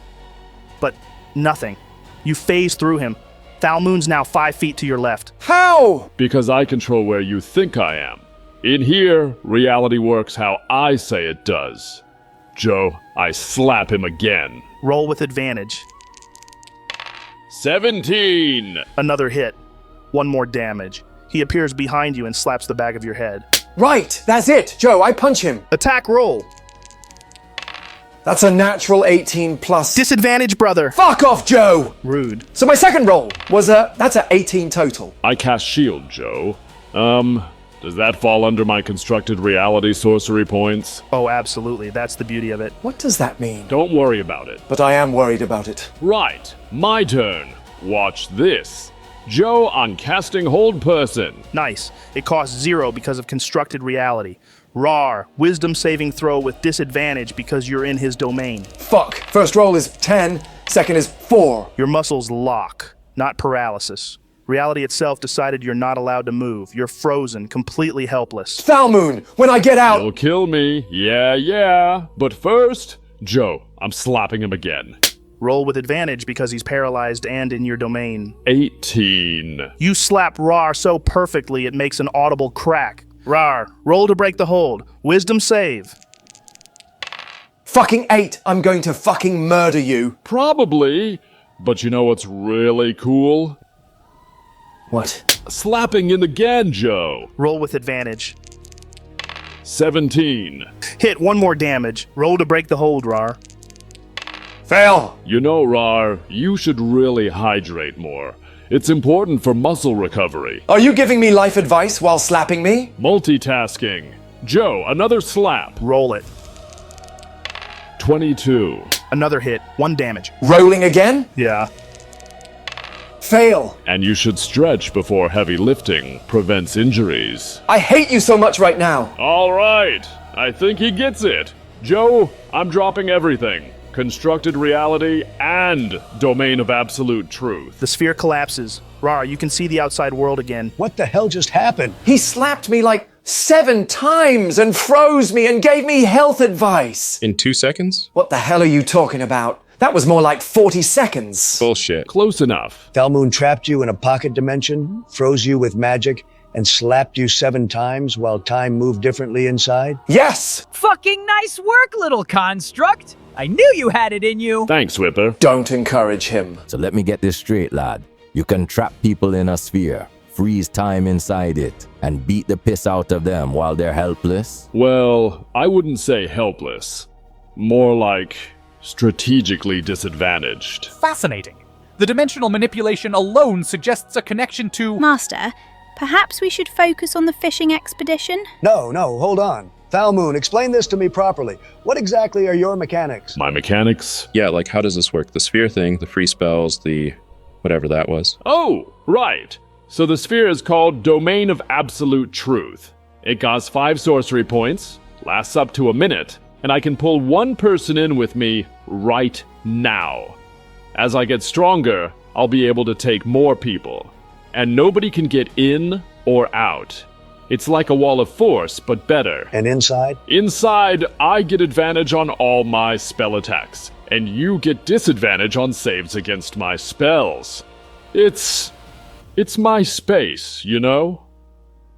Speaker 5: But nothing. You phase through him. Thalmoon's now 5 feet to your left.
Speaker 8: How?
Speaker 3: Because I control where you think I am. In here, reality works how I say it does. Joe, I slap him again.
Speaker 5: Roll with advantage.
Speaker 3: 17!
Speaker 5: Another hit. 1 more damage. He appears behind you and slaps the back of your head.
Speaker 8: Right, that's it. Joe, I punch him.
Speaker 5: Attack roll.
Speaker 8: That's a natural 18 plus.
Speaker 5: Disadvantage, brother.
Speaker 8: Fuck off, Joe!
Speaker 5: Rude.
Speaker 8: So my second roll was that's a 18 total.
Speaker 3: I cast shield, Joe. Does that fall under my constructed reality sorcery points?
Speaker 5: Oh, absolutely. That's the beauty of it.
Speaker 8: What does that mean?
Speaker 3: Don't worry about it.
Speaker 8: But I am worried about it.
Speaker 3: Right. My turn. Watch this. Joe on casting hold person.
Speaker 5: Nice. It costs 0 because of constructed reality. Raarh, wisdom saving throw with disadvantage because you're in his domain.
Speaker 8: Fuck. First roll is 10, second is 4.
Speaker 5: Your muscles lock, not paralysis. Reality itself decided you're not allowed to move. You're frozen, completely helpless.
Speaker 8: Thalmoon, when I get out...
Speaker 3: You'll kill me. Yeah. But first, Joe, I'm slapping him again.
Speaker 5: Roll with advantage because he's paralyzed and in your domain.
Speaker 3: 18.
Speaker 5: You slap Raarh so perfectly it makes an audible crack. Raarh, roll to break the hold. Wisdom save.
Speaker 8: Fucking 8. I'm going to fucking murder you.
Speaker 3: Probably. But you know what's really cool?
Speaker 8: What?
Speaker 3: Slapping him again, Joe.
Speaker 5: Roll with advantage.
Speaker 3: 17.
Speaker 5: Hit 1 more damage. Roll to break the hold, Raarh.
Speaker 8: Fail.
Speaker 3: You know, Raarh, you should really hydrate more. It's important for muscle recovery.
Speaker 8: Are you giving me life advice while slapping me?
Speaker 3: Multitasking. Joe, another slap.
Speaker 5: Roll it.
Speaker 3: 22.
Speaker 5: Another hit. 1 damage.
Speaker 8: Rolling again?
Speaker 5: Yeah.
Speaker 8: Fail.
Speaker 3: And you should stretch before heavy lifting prevents injuries.
Speaker 8: I hate you so much right now.
Speaker 3: All right. I think he gets it. Joe, I'm dropping everything. Constructed reality and domain of absolute truth.
Speaker 5: The sphere collapses. Raarh, you can see the outside world again.
Speaker 2: What the hell just happened?
Speaker 8: He slapped me like 7 times and froze me and gave me health advice.
Speaker 1: In 2 seconds?
Speaker 8: What the hell are you talking about? That was more like 40 seconds.
Speaker 1: Bullshit.
Speaker 3: Close enough.
Speaker 2: Thalmoon trapped you in a pocket dimension, froze you with magic, and slapped you 7 times while time moved differently inside?
Speaker 8: Yes!
Speaker 13: Fucking nice work, little construct. I knew you had it in you.
Speaker 3: Thanks, Whipper.
Speaker 8: Don't encourage him.
Speaker 4: So let me get this straight, lad. You can trap people in a sphere, freeze time inside it, and beat the piss out of them while they're helpless?
Speaker 3: Well, I wouldn't say helpless. More like strategically disadvantaged.
Speaker 11: Fascinating. The dimensional manipulation alone suggests a connection to...
Speaker 12: Master, perhaps we should focus on the fishing expedition?
Speaker 2: No, hold on. Thalmoon, explain this to me properly. What exactly are your mechanics?
Speaker 3: My mechanics?
Speaker 1: Yeah, like how does this work? The sphere thing, the free spells, the whatever that was.
Speaker 3: Oh, right. So the sphere is called Domain of Absolute Truth. It costs 5 sorcery points, lasts up to a minute, and I can pull 1 person in with me right now. As I get stronger, I'll be able to take more people. And nobody can get in or out. It's like a wall of force, but better.
Speaker 2: And inside?
Speaker 3: Inside, I get advantage on all my spell attacks, and you get disadvantage on saves against my spells. It's my space, you know?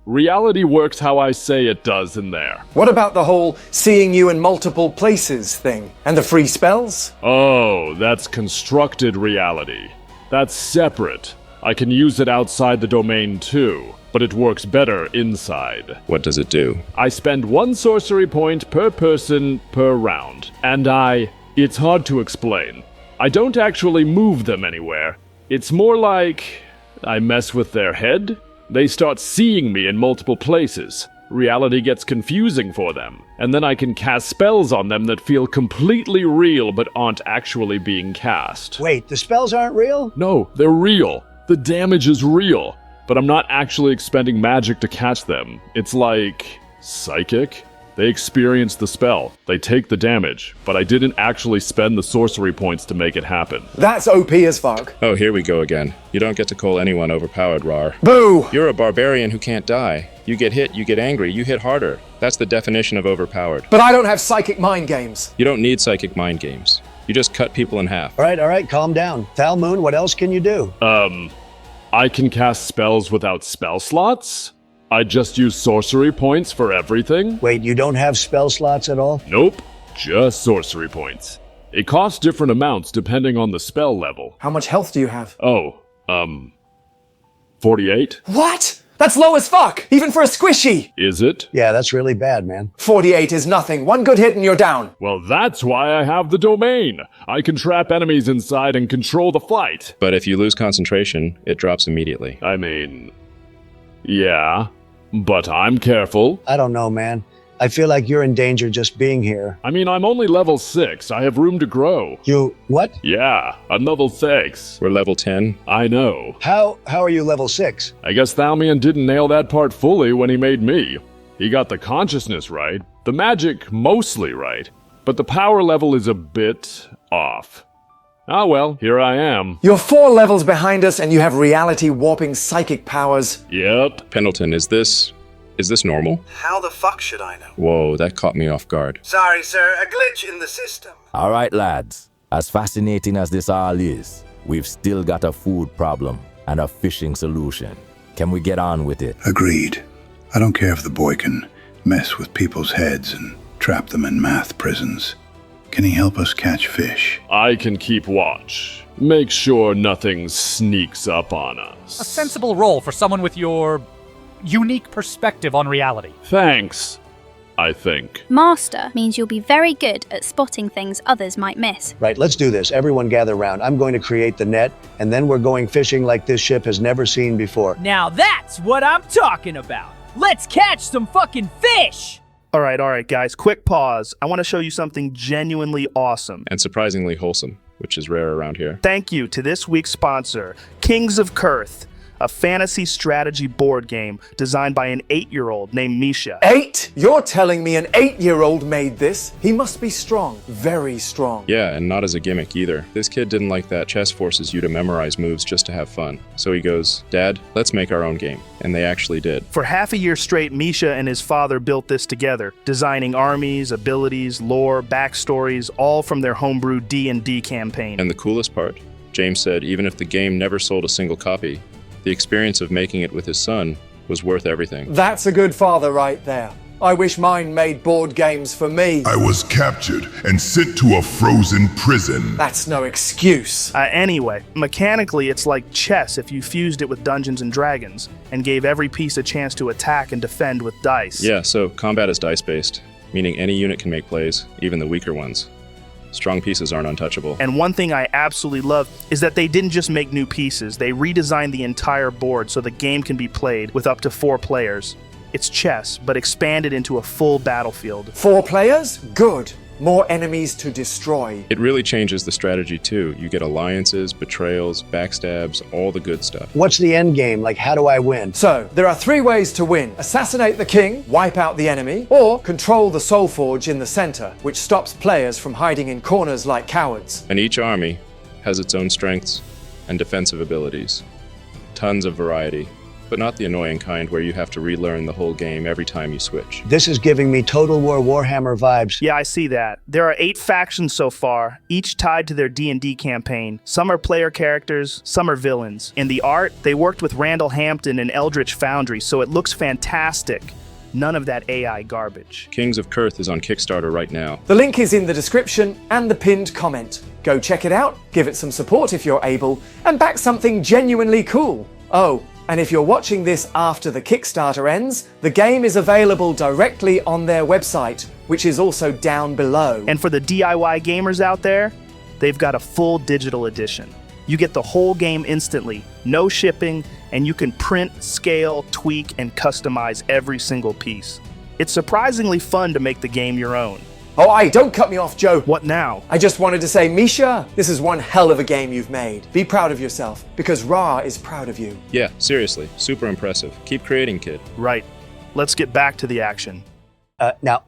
Speaker 3: Reality works how I say it does in there.
Speaker 8: What about the whole seeing you in multiple places thing? And the free spells?
Speaker 3: Oh, that's constructed reality. That's separate. I can use it outside the domain too, but it works better inside.
Speaker 1: What does it do?
Speaker 3: I spend 1 sorcery point per person per round, and it's hard to explain. I don't actually move them anywhere. It's more like I mess with their head. They start seeing me in multiple places. Reality gets confusing for them, and then I can cast spells on them that feel completely real but aren't actually being cast.
Speaker 2: Wait, the spells aren't real?
Speaker 3: No, they're real. The damage is real, but I'm not actually expending magic to catch them. It's like psychic. They experience the spell, they take the damage, but I didn't actually spend the sorcery points to make it happen.
Speaker 8: That's OP as fuck.
Speaker 1: Oh, here we go again. You don't get to call anyone overpowered, Raarh.
Speaker 8: Boo!
Speaker 1: You're a barbarian who can't die. You get hit, you get angry, you hit harder. That's the definition of overpowered.
Speaker 8: But I don't have psychic mind games.
Speaker 1: You don't need psychic mind games. You just cut people in half.
Speaker 2: All right, calm down. Thalmoon, what else can you do?
Speaker 3: I can cast spells without spell slots? I just use sorcery points for everything?
Speaker 2: Wait, you don't have spell slots at all?
Speaker 3: Nope, just sorcery points. It costs different amounts depending on the spell level.
Speaker 8: How much health do you have?
Speaker 3: 48?
Speaker 8: What? That's low as fuck, even for a squishy!
Speaker 3: Is it?
Speaker 2: Yeah, that's really bad, man.
Speaker 8: 48 is nothing. 1 good hit and you're down.
Speaker 3: Well, that's why I have the domain. I can trap enemies inside and control the fight.
Speaker 1: But if you lose concentration, it drops immediately.
Speaker 3: I mean, yeah, but I'm careful.
Speaker 2: I don't know, man. I feel like you're in danger just being here.
Speaker 3: I mean, I'm only level 6. I have room to grow.
Speaker 2: You, what?
Speaker 3: Yeah, I'm level 6.
Speaker 1: We're level 10.
Speaker 3: I know.
Speaker 2: How are you level 6?
Speaker 3: I guess Thalmoon didn't nail that part fully when he made me. He got the consciousness right, the magic mostly right, but the power level is a bit off. Ah well, here I am.
Speaker 8: You're 4 levels behind us and you have reality warping psychic powers.
Speaker 3: Yep.
Speaker 1: Pendleton, is this normal?
Speaker 10: How the fuck should I know?
Speaker 1: Whoa, that caught me off guard.
Speaker 10: Sorry, sir, a glitch in the system.
Speaker 4: All right, lads. As fascinating as this all is, we've still got a food problem and a fishing solution. Can we get on with it?
Speaker 9: Agreed. I don't care if the boy can mess with people's heads and trap them in math prisons. Can he help us catch fish?
Speaker 3: I can keep watch. Make sure nothing sneaks up on us.
Speaker 11: A sensible role for someone with your unique perspective on reality.
Speaker 3: Thanks, I think.
Speaker 12: Master means you'll be very good at spotting things others might miss.
Speaker 2: Right, let's do this. Everyone gather round. I'm going to create the net, and then we're going fishing like this ship has never seen before.
Speaker 13: Now that's what I'm talking about. Let's catch some fucking fish!
Speaker 5: All right, guys, quick pause. I want to show you something genuinely awesome.
Speaker 1: And surprisingly wholesome, which is rare around here.
Speaker 5: Thank you to this week's sponsor, Kings of Kurth, a fantasy strategy board game designed by an 8-year-old named Misha.
Speaker 8: 8? You're telling me an 8-year-old made this? He must be strong, very strong.
Speaker 1: Yeah, and not as a gimmick either. This kid didn't like that chess forces you to memorize moves just to have fun. So he goes, "Dad, let's make our own game." And they actually did.
Speaker 5: For half a year straight, Misha and his father built this together, designing armies, abilities, lore, backstories, all from their homebrew D&D campaign.
Speaker 1: And the coolest part, James said even if the game never sold a single copy, the experience of making it with his son was worth everything.
Speaker 8: That's a good father right there. I wish mine made board games for me.
Speaker 14: I was captured and sent to a frozen prison.
Speaker 8: That's no excuse.
Speaker 5: Anyway, mechanically it's like chess if you fused it with Dungeons and Dragons and gave every piece a chance to attack and defend with dice.
Speaker 1: Yeah, so combat is dice-based, meaning any unit can make plays, even the weaker ones. Strong pieces aren't untouchable.
Speaker 5: And one thing I absolutely love is that they didn't just make new pieces, they redesigned the entire board so the game can be played with up to 4 players. It's chess, but expanded into a full battlefield.
Speaker 8: 4 players? Good. More enemies to destroy.
Speaker 1: It really changes the strategy too. You get alliances, betrayals, backstabs, all the good stuff.
Speaker 2: What's the end game? Like, how do I win?
Speaker 8: So, there are 3 ways to win. Assassinate the king, wipe out the enemy, or control the soul forge in the center, which stops players from hiding in corners like cowards.
Speaker 1: And each army has its own strengths and defensive abilities. Tons of variety. But not the annoying kind where you have to relearn the whole game every time you switch.
Speaker 2: This is giving me Total War Warhammer vibes.
Speaker 5: Yeah, I see that. There are 8 factions so far, each tied to their D&D campaign. Some are player characters, some are villains. In the art, they worked with Randall Hampton and Eldritch Foundry, so it looks fantastic. None of that AI garbage.
Speaker 1: Kings of Kurth is on Kickstarter right now.
Speaker 8: The link is in the description and the pinned comment. Go check it out, give it some support if you're able, and back something genuinely cool. Oh, and if you're watching this after the Kickstarter ends, the game is available directly on their website, which is also down below.
Speaker 5: And for the DIY gamers out there, they've got a full digital edition. You get the whole game instantly, no shipping, and you can print, scale, tweak, and customize every single piece. It's surprisingly fun to make the game your own.
Speaker 8: Oh, aye, don't cut me off, Joe.
Speaker 5: What now?
Speaker 8: I just wanted to say, Misha, this is one hell of a game you've made. Be proud of yourself, because Raarh is proud of you.
Speaker 1: Yeah, seriously, super impressive. Keep creating, kid.
Speaker 5: Right. Let's get back to the action.
Speaker 2: Now,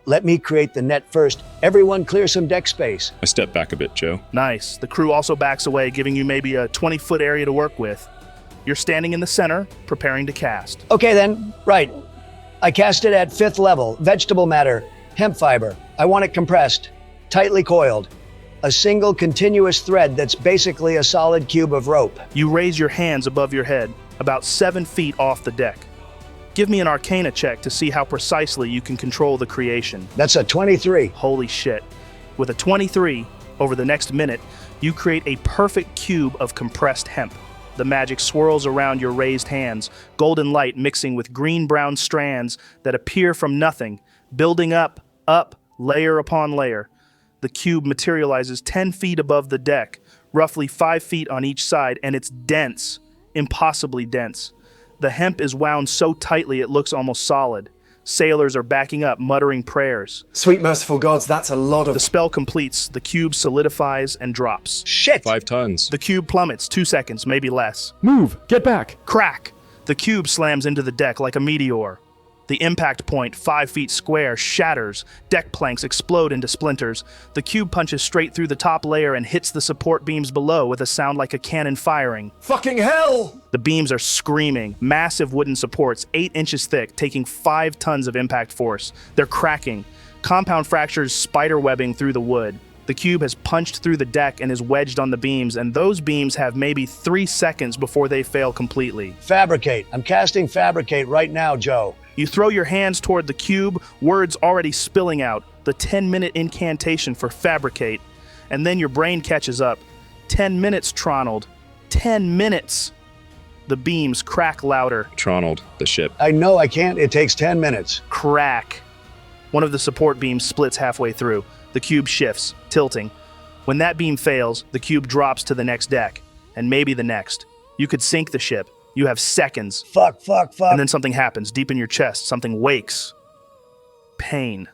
Speaker 2: let me create the net first. Everyone clear some deck space.
Speaker 1: I step back a bit, Joe.
Speaker 5: Nice. The crew also backs away, giving you maybe a 20-foot area to work with. You're standing in the center, preparing to cast.
Speaker 2: Okay then, right. I cast it at 5th level. Vegetable matter, hemp fiber. I want it compressed, tightly coiled. A single continuous thread that's basically a solid cube of rope.
Speaker 5: You raise your hands above your head, about 7 feet off the deck. Give me an Arcana check to see how precisely you can control the creation.
Speaker 2: That's a 23.
Speaker 5: Holy shit. With a 23, over the next minute, you create a perfect cube of compressed hemp. The magic swirls around your raised hands, golden light mixing with green-brown strands that appear from nothing, building up, layer upon layer. The cube materializes 10 feet above the deck, roughly 5 feet on each side, and it's dense, impossibly dense. The hemp is wound so tightly it looks almost solid. Sailors are backing up, muttering prayers.
Speaker 8: Sweet merciful gods, that's a lot of...
Speaker 5: The spell completes, the cube solidifies and drops.
Speaker 2: Shit!
Speaker 1: 5 tons.
Speaker 5: The cube plummets, 2 seconds, maybe less.
Speaker 3: Move! Get back!
Speaker 5: Crack! The cube slams into the deck like a meteor. The impact point, 5 feet square, shatters. Deck planks explode into splinters. The cube punches straight through the top layer and hits the support beams below with a sound like a cannon firing.
Speaker 8: Fucking hell!
Speaker 5: The beams are screaming. Massive wooden supports, 8 inches thick, taking 5 tons of impact force. They're cracking. Compound fractures spiderwebbing through the wood. The cube has punched through the deck and is wedged on the beams, and those beams have maybe 3 seconds before they fail completely.
Speaker 2: Fabricate. I'm casting Fabricate right now, Joe.
Speaker 5: You throw your hands toward the cube, words already spilling out, the 10-minute incantation for Fabricate, and then your brain catches up. 10 minutes, Tronald. 10 minutes! The beams crack louder.
Speaker 1: Tronald, the ship.
Speaker 2: I know I can't. It takes 10 minutes.
Speaker 5: Crack. One of the support beams splits halfway through. The cube shifts, tilting. When that beam fails, the cube drops to the next deck, and maybe the next. You could sink the ship. You have seconds.
Speaker 2: Fuck.
Speaker 5: And then something happens deep in your chest. Something wakes. Pain.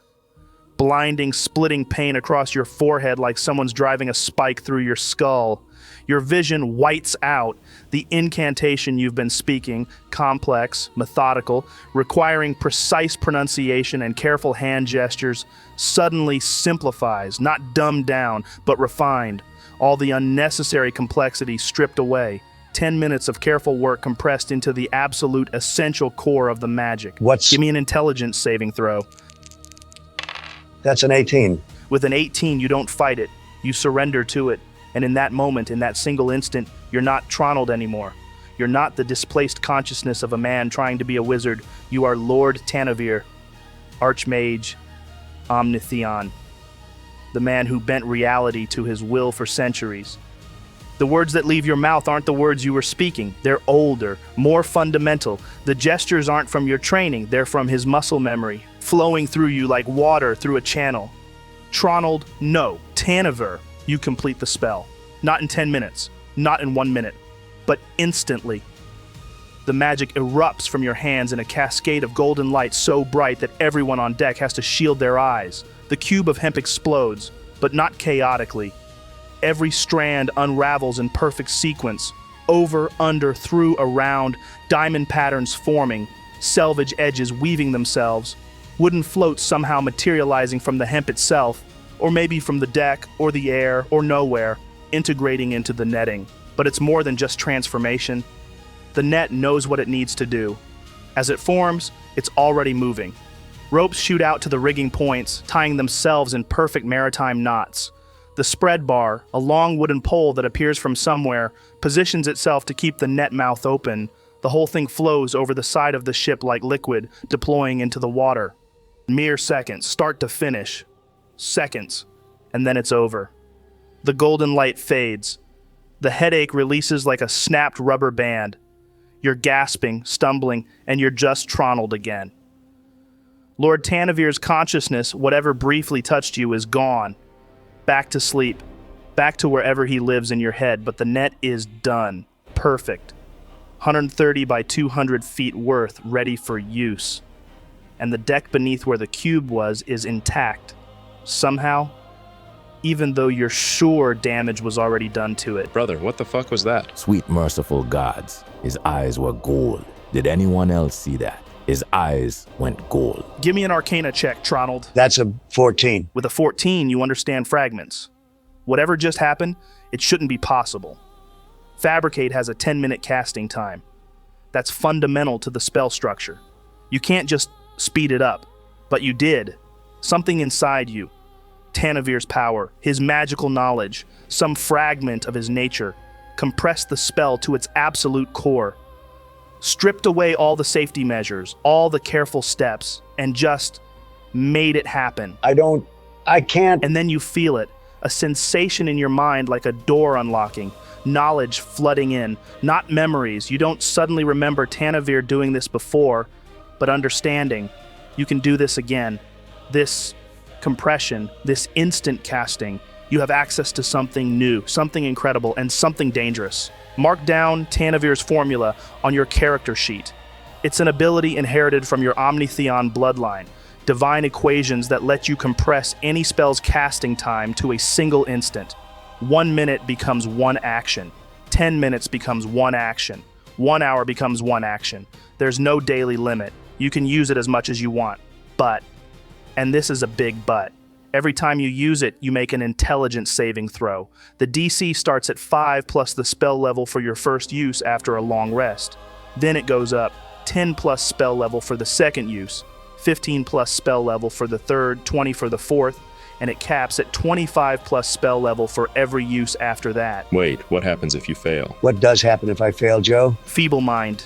Speaker 5: blinding, splitting pain across your forehead like someone's driving a spike through your skull. Your vision whites out. The incantation you've been speaking, complex, methodical, requiring precise pronunciation and careful hand gestures, suddenly simplifies, not dumbed down, but refined. All the unnecessary complexity stripped away. 10 minutes of careful work compressed into the absolute essential core of the magic. Give me an intelligence saving throw.
Speaker 2: That's an 18.
Speaker 5: With an 18, you don't fight it. You surrender to it. And in that moment, in that single instant, you're not Tronald anymore. You're not the displaced consciousness of a man trying to be a wizard. You are Lord Tanavir, Archmage, Omnitheon, the man who bent reality to his will for centuries. The words that leave your mouth aren't the words you were speaking. They're older, more fundamental. The gestures aren't from your training. They're from his muscle memory, flowing through you like water through a channel. Tronald, no. Tanavir, you complete the spell. Not in 10 minutes, not in 1 minute, but instantly. The magic erupts from your hands in a cascade of golden light so bright that everyone on deck has to shield their eyes. The cube of hemp explodes, but not chaotically. Every strand unravels in perfect sequence, over, under, through, around, diamond patterns forming, selvage edges weaving themselves, wooden floats somehow materializing from the hemp itself, or maybe from the deck, or the air, or nowhere, integrating into the netting. But it's more than just transformation. The net knows what it needs to do. As it forms, it's already moving. Ropes shoot out to the rigging points, tying themselves in perfect maritime knots. The spread bar, a long wooden pole that appears from somewhere, positions itself to keep the net mouth open. The whole thing flows over the side of the ship like liquid, deploying into the water. Mere seconds, start to finish. Seconds, and then it's over. The golden light fades. The headache releases like a snapped rubber band. You're gasping, stumbling, and you're just Tronald again. Lord Tanavir's consciousness, whatever briefly touched you, is gone. Back to sleep. Back to wherever he lives in your head, but the net is done. Perfect. 130 by 200 feet worth, ready for use. And the deck beneath where the cube was is intact. Somehow, even though you're sure damage was already done to it.
Speaker 1: Brother, what the fuck was that?
Speaker 4: Sweet merciful gods, his eyes were gold. Did anyone else see that? His eyes went gold.
Speaker 5: Give me an Arcana check, Tronald.
Speaker 2: That's a 14.
Speaker 5: With a 14, you understand fragments. Whatever just happened, it shouldn't be possible. Fabricate has a 10-minute casting time. That's fundamental to the spell structure. You can't just speed it up, but you did. Something inside you, Tanavir's power, his magical knowledge, some fragment of his nature, compressed the spell to its absolute core, stripped away all the safety measures, all the careful steps, and just made it happen.
Speaker 2: I can't.
Speaker 5: And then you feel it, a sensation in your mind like a door unlocking, knowledge flooding in, not memories. You don't suddenly remember Tanavir doing this before, but understanding. You can do this again. This compression, this instant casting, you have access to something new, something incredible, and something dangerous. Mark down Tanavir's formula on your character sheet. It's an ability inherited from your Omnitheon bloodline, divine equations that let you compress any spell's casting time to a single instant. 1 minute becomes 1 action. 10 minutes becomes 1 action. 1 hour becomes 1 action. There's no daily limit. You can use it as much as you want. But, and this is a big but, every time you use it, you make an intelligence saving throw. The DC starts at 5 plus the spell level for your first use after a long rest. Then it goes up, 10 plus spell level for the second use, 15 plus spell level for the third, 20 for the fourth, and it caps at 25 plus spell level for every use after that.
Speaker 1: Wait, what happens if you fail?
Speaker 2: What does happen if I fail, Joe?
Speaker 5: Feeble mind.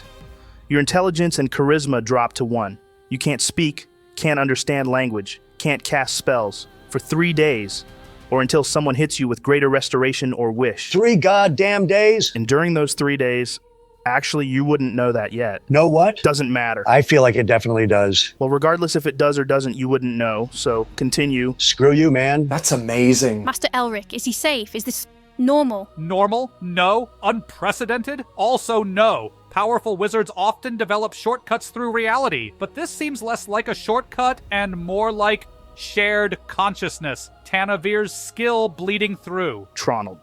Speaker 5: Your intelligence and charisma drop to 1. You can't speak, can't understand language, can't cast spells for 3 days, or until someone hits you with greater restoration or wish.
Speaker 2: 3 goddamn days?
Speaker 5: And during those 3 days, actually, you wouldn't know that yet.
Speaker 2: Know what?
Speaker 5: Doesn't matter.
Speaker 2: I feel like it definitely does.
Speaker 5: Well, regardless if it does or doesn't, you wouldn't know, so continue.
Speaker 2: Screw you, man.
Speaker 8: That's amazing.
Speaker 12: Master Elric, is he safe? Is this normal?
Speaker 11: Normal? No. Unprecedented? Also no. Powerful wizards often develop shortcuts through reality, but this seems less like a shortcut and more like Shared consciousness. Tanavir's skill bleeding through.
Speaker 5: Tronald,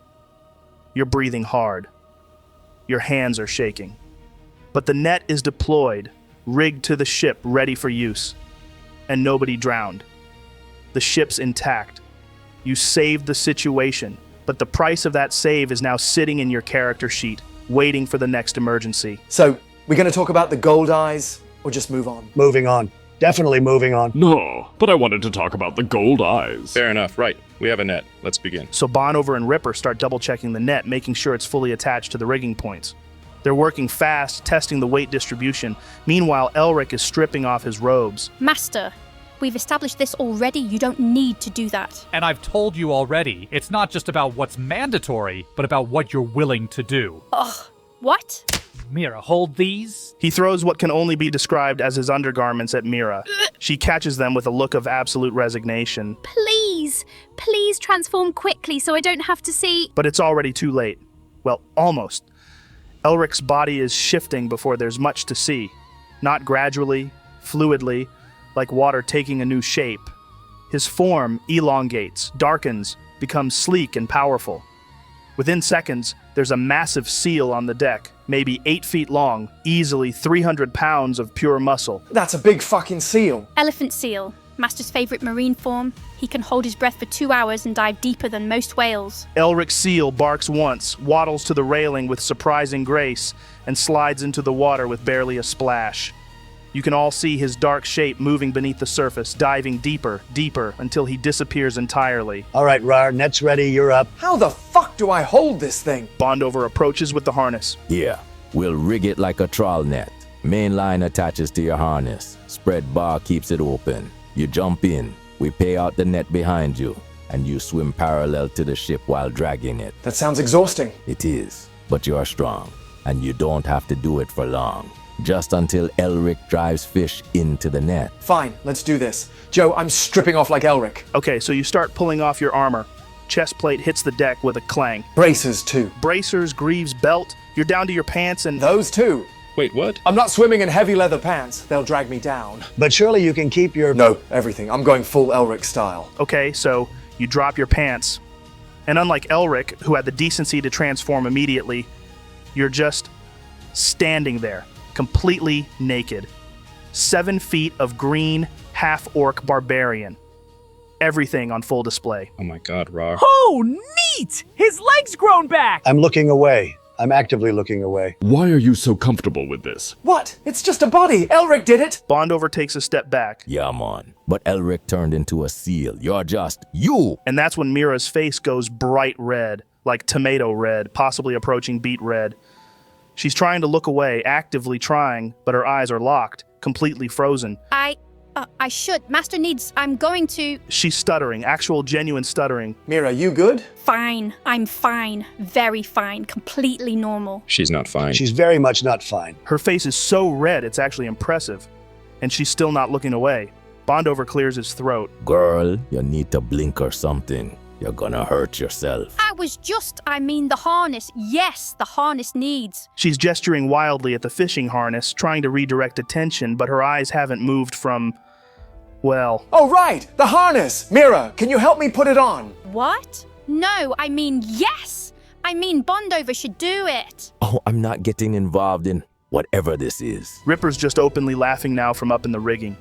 Speaker 5: you're breathing hard. Your hands are shaking. But the net is deployed, rigged to the ship, ready for use. And nobody drowned. The ship's intact. You saved the situation, but the price of that save is now sitting in your character sheet, waiting for the next emergency.
Speaker 8: So, we're going to talk about the gold eyes, or just move on?
Speaker 2: Moving on. Definitely moving on.
Speaker 3: No, but I wanted to talk about the gold eyes.
Speaker 1: Fair enough, right. We have a net. Let's begin.
Speaker 5: So Bondover and Ripper start double-checking the net, making sure it's fully attached to the rigging points. They're working fast, testing the weight distribution. Meanwhile, Elric is stripping off his robes.
Speaker 12: Master, we've established this already. You don't need to do that.
Speaker 11: And I've told you already, it's not just about what's mandatory, but about what you're willing to do.
Speaker 12: Ugh, what?
Speaker 11: Mira, hold these.
Speaker 5: He throws what can only be described as his undergarments at Mira. She catches them with a look of absolute resignation.
Speaker 12: Please transform quickly so I don't have to see.
Speaker 5: But it's already too late. Well, almost. Elric's body is shifting before there's much to see. Not gradually, fluidly, like water taking a new shape. His form elongates, darkens, becomes sleek and powerful. Within seconds, there's a massive seal on the deck, maybe 8 feet long, easily 300 pounds of pure muscle.
Speaker 8: That's a big fucking seal.
Speaker 12: Elephant seal, Master's favorite marine form. He can hold his breath for 2 hours and dive deeper than most whales.
Speaker 5: Elric's seal barks once, waddles to the railing with surprising grace, and slides into the water with barely a splash. You can all see his dark shape moving beneath the surface, diving deeper, deeper, until he disappears entirely.
Speaker 2: All right, Raarh, net's ready, you're up.
Speaker 8: How the fuck do I hold this thing?
Speaker 5: Bondover approaches with the harness.
Speaker 4: Yeah, we'll rig it like a trawl net. Main line attaches to your harness. Spread bar keeps it open. You jump in, we pay out the net behind you, and you swim parallel to the ship while dragging it.
Speaker 8: That sounds exhausting.
Speaker 4: It is, but you're strong, and you don't have to do it for long. Just until Elric drives fish into the net.
Speaker 8: Fine, let's do this. Joe, I'm stripping off like Elric.
Speaker 5: Okay, so you start pulling off your armor. Chest plate hits the deck with a clang.
Speaker 8: Bracers, too.
Speaker 5: Bracers, greaves, belt. You're down to your pants and...
Speaker 8: Those, too.
Speaker 1: Wait, what?
Speaker 8: I'm not swimming in heavy leather pants. They'll drag me down.
Speaker 2: But surely you can keep your...
Speaker 8: No, everything. I'm going full Elric style.
Speaker 5: Okay, so you drop your pants. And unlike Elric, who had the decency to transform immediately, you're just standing there, completely naked. 7 feet of green, half-orc barbarian. Everything on full display.
Speaker 1: Oh my god, Raarh.
Speaker 13: Oh, neat! His leg's grown back!
Speaker 2: I'm looking away. I'm actively looking away.
Speaker 3: Why are you so comfortable with this?
Speaker 8: What? It's just a body. Elric did it.
Speaker 5: Bondover takes a step back.
Speaker 4: Yeah, man. But Elric turned into a seal. You're just you.
Speaker 5: And that's when Mira's face goes bright red, like tomato red, possibly approaching beet red. She's trying to look away, actively trying, but her eyes are locked, completely frozen.
Speaker 12: I should. Master needs... I'm going to...
Speaker 5: She's stuttering, actual genuine stuttering.
Speaker 8: Mira, you good?
Speaker 12: Fine. I'm fine. Very fine. Completely normal.
Speaker 1: She's not fine.
Speaker 2: She's very much not fine.
Speaker 5: Her face is so red, it's actually impressive. And she's still not looking away. Bondover clears his throat.
Speaker 4: Girl, you need to blink or something. You're gonna hurt yourself.
Speaker 12: The harness. Yes, the harness needs.
Speaker 5: She's gesturing wildly at the fishing harness, trying to redirect attention, but her eyes haven't moved from... well...
Speaker 8: Oh, right! The harness! Mira, can you help me put it on?
Speaker 12: What? No, yes! Bondover should do it.
Speaker 4: Oh, I'm not getting involved in whatever this is.
Speaker 5: Ripper's just openly laughing now from up in the rigging.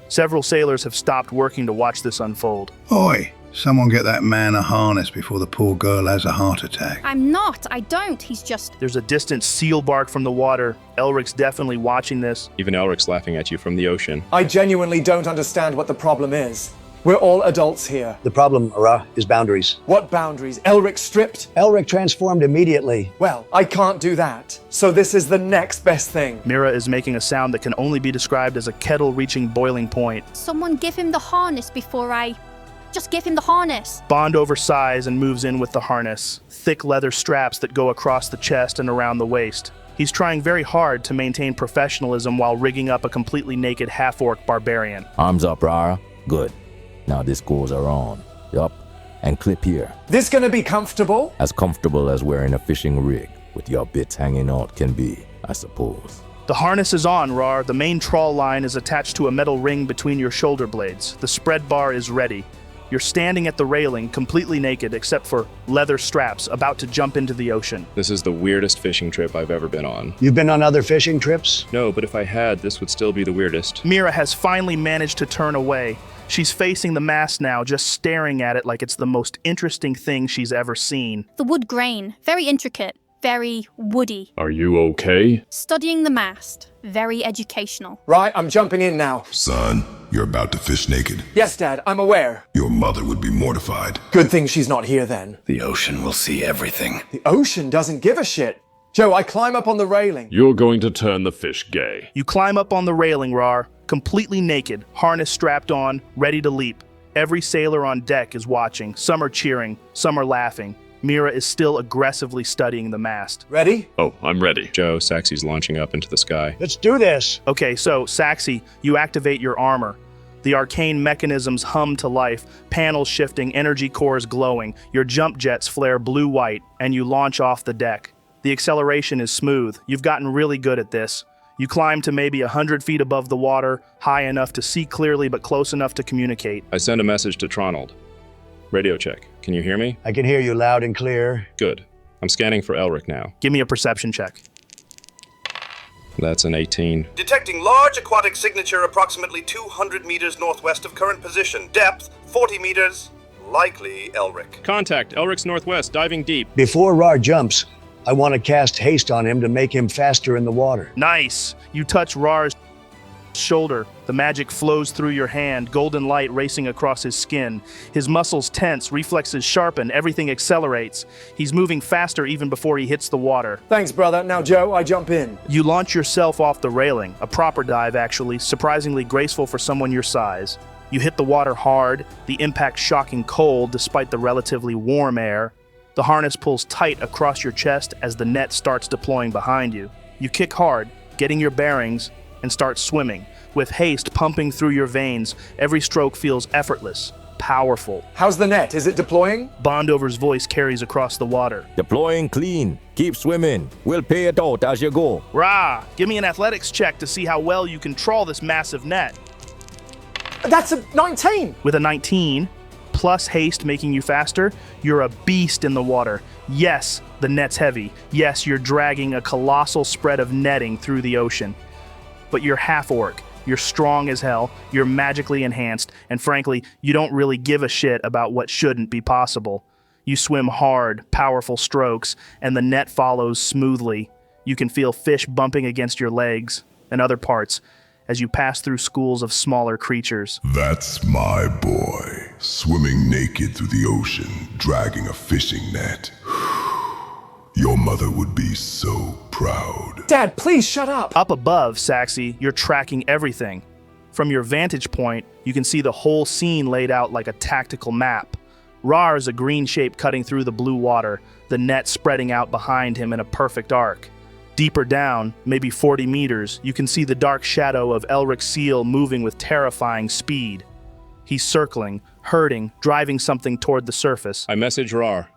Speaker 5: Several sailors have stopped working to watch this unfold.
Speaker 9: Oi! Someone get that man a harness before the poor girl has a heart attack.
Speaker 12: I don't. He's just...
Speaker 5: There's a distant seal bark from the water. Elric's definitely watching this.
Speaker 1: Even Elric's laughing at you from the ocean.
Speaker 8: I genuinely don't understand what the problem is. We're all adults here.
Speaker 2: The problem, Raarh, is boundaries.
Speaker 8: What boundaries? Elric stripped?
Speaker 2: Elric transformed immediately.
Speaker 8: Well, I can't do that. So this is the next best thing.
Speaker 5: Mira is making a sound that can only be described as a kettle reaching boiling point.
Speaker 12: Someone give him the harness before I... Just give him the harness.
Speaker 5: Bondover sighs and moves in with the harness. Thick leather straps that go across the chest and around the waist. He's trying very hard to maintain professionalism while rigging up a completely naked half-orc barbarian.
Speaker 4: Arms up, Raarh. Good. Now this goes around. Yup. And clip here.
Speaker 8: This gonna be comfortable?
Speaker 4: As comfortable as wearing a fishing rig, with your bits hanging out can be, I suppose.
Speaker 5: The harness is on, Raarh. The main trawl line is attached to a metal ring between your shoulder blades. The spread bar is ready. You're standing at the railing, completely naked except for leather straps, about to jump into the ocean.
Speaker 1: This is the weirdest fishing trip I've ever been on.
Speaker 2: You've been on other fishing trips?
Speaker 1: No, but if I had, this would still be the weirdest.
Speaker 5: Mira has finally managed to turn away. She's facing the mast now, just staring at it like it's the most interesting thing she's ever seen.
Speaker 12: The wood grain, very intricate, very woody.
Speaker 3: Are you okay?
Speaker 12: Studying the mast, very educational.
Speaker 8: Right, I'm jumping in now.
Speaker 14: Son, you're about to fish naked.
Speaker 8: Yes, Dad, I'm aware.
Speaker 14: Your mother would be mortified.
Speaker 8: Good thing she's not here then.
Speaker 9: The ocean will see everything.
Speaker 8: The ocean doesn't give a shit. Joe, I climb up on the railing.
Speaker 3: You're going to turn the fish gay.
Speaker 5: You climb up on the railing, Raarh, completely naked, harness strapped on, ready to leap. Every sailor on deck is watching. Some are cheering, some are laughing. Mira is still aggressively studying the mast.
Speaker 8: Ready?
Speaker 3: Oh, I'm ready.
Speaker 1: Joe, Saxi's launching up into the sky.
Speaker 2: Let's do this.
Speaker 5: Okay, so, Saxi, you activate your armor. The arcane mechanisms hum to life, panels shifting, energy cores glowing. Your jump jets flare blue-white, and you launch off the deck. The acceleration is smooth. You've gotten really good at this. You climb to maybe 100 feet above the water, high enough to see clearly but close enough to communicate.
Speaker 1: I send a message to Tronald. Radio check. Can you hear me?
Speaker 2: I can hear you loud and clear.
Speaker 1: Good. I'm scanning for Elric now.
Speaker 5: Give me a perception check.
Speaker 1: That's an 18.
Speaker 10: Detecting large aquatic signature approximately 200 meters northwest of current position. Depth, 40 meters. Likely Elric.
Speaker 1: Contact. Elric's northwest, diving deep.
Speaker 2: Before Raarh jumps, I want to cast haste on him to make him faster in the water.
Speaker 5: Nice! You touch Raarh's shoulder. The magic flows through your hand, golden light racing across his skin. His muscles tense, reflexes sharpen, everything accelerates. He's moving faster even before he hits the water.
Speaker 8: Thanks, brother. Now, Joe, I jump in.
Speaker 5: You launch yourself off the railing. A proper dive, actually, surprisingly graceful for someone your size. You hit the water hard, the impact shocking cold despite the relatively warm air. The harness pulls tight across your chest as the net starts deploying behind you. You kick hard, getting your bearings, and start swimming. With haste pumping through your veins, every stroke feels effortless, powerful.
Speaker 8: How's the net? Is it deploying?
Speaker 5: Bondover's voice carries across the water.
Speaker 4: Deploying clean. Keep swimming. We'll pay it out as you go.
Speaker 5: Raarh, give me an athletics check to see how well you control this massive net.
Speaker 8: That's a 19!
Speaker 5: With a 19, plus haste making you faster, you're a beast in the water. Yes, the net's heavy. Yes, you're dragging a colossal spread of netting through the ocean. But you're half-orc. You're strong as hell, you're magically enhanced, and frankly, you don't really give a shit about what shouldn't be possible. You swim hard, powerful strokes, and the net follows smoothly. You can feel fish bumping against your legs and other parts as you pass through schools of smaller creatures.
Speaker 14: That's my boy, swimming naked through the ocean, dragging a fishing net. Your mother would be so proud.
Speaker 8: Dad, please shut up!
Speaker 5: Up above, Saxi, you're tracking everything. From your vantage point, you can see the whole scene laid out like a tactical map. Raarh is a green shape cutting through the blue water, the net spreading out behind him in a perfect arc. Deeper down, maybe 40 meters, you can see the dark shadow of Elric's seal moving with terrifying speed. He's circling, herding, driving something toward the surface.
Speaker 1: I message Raarh.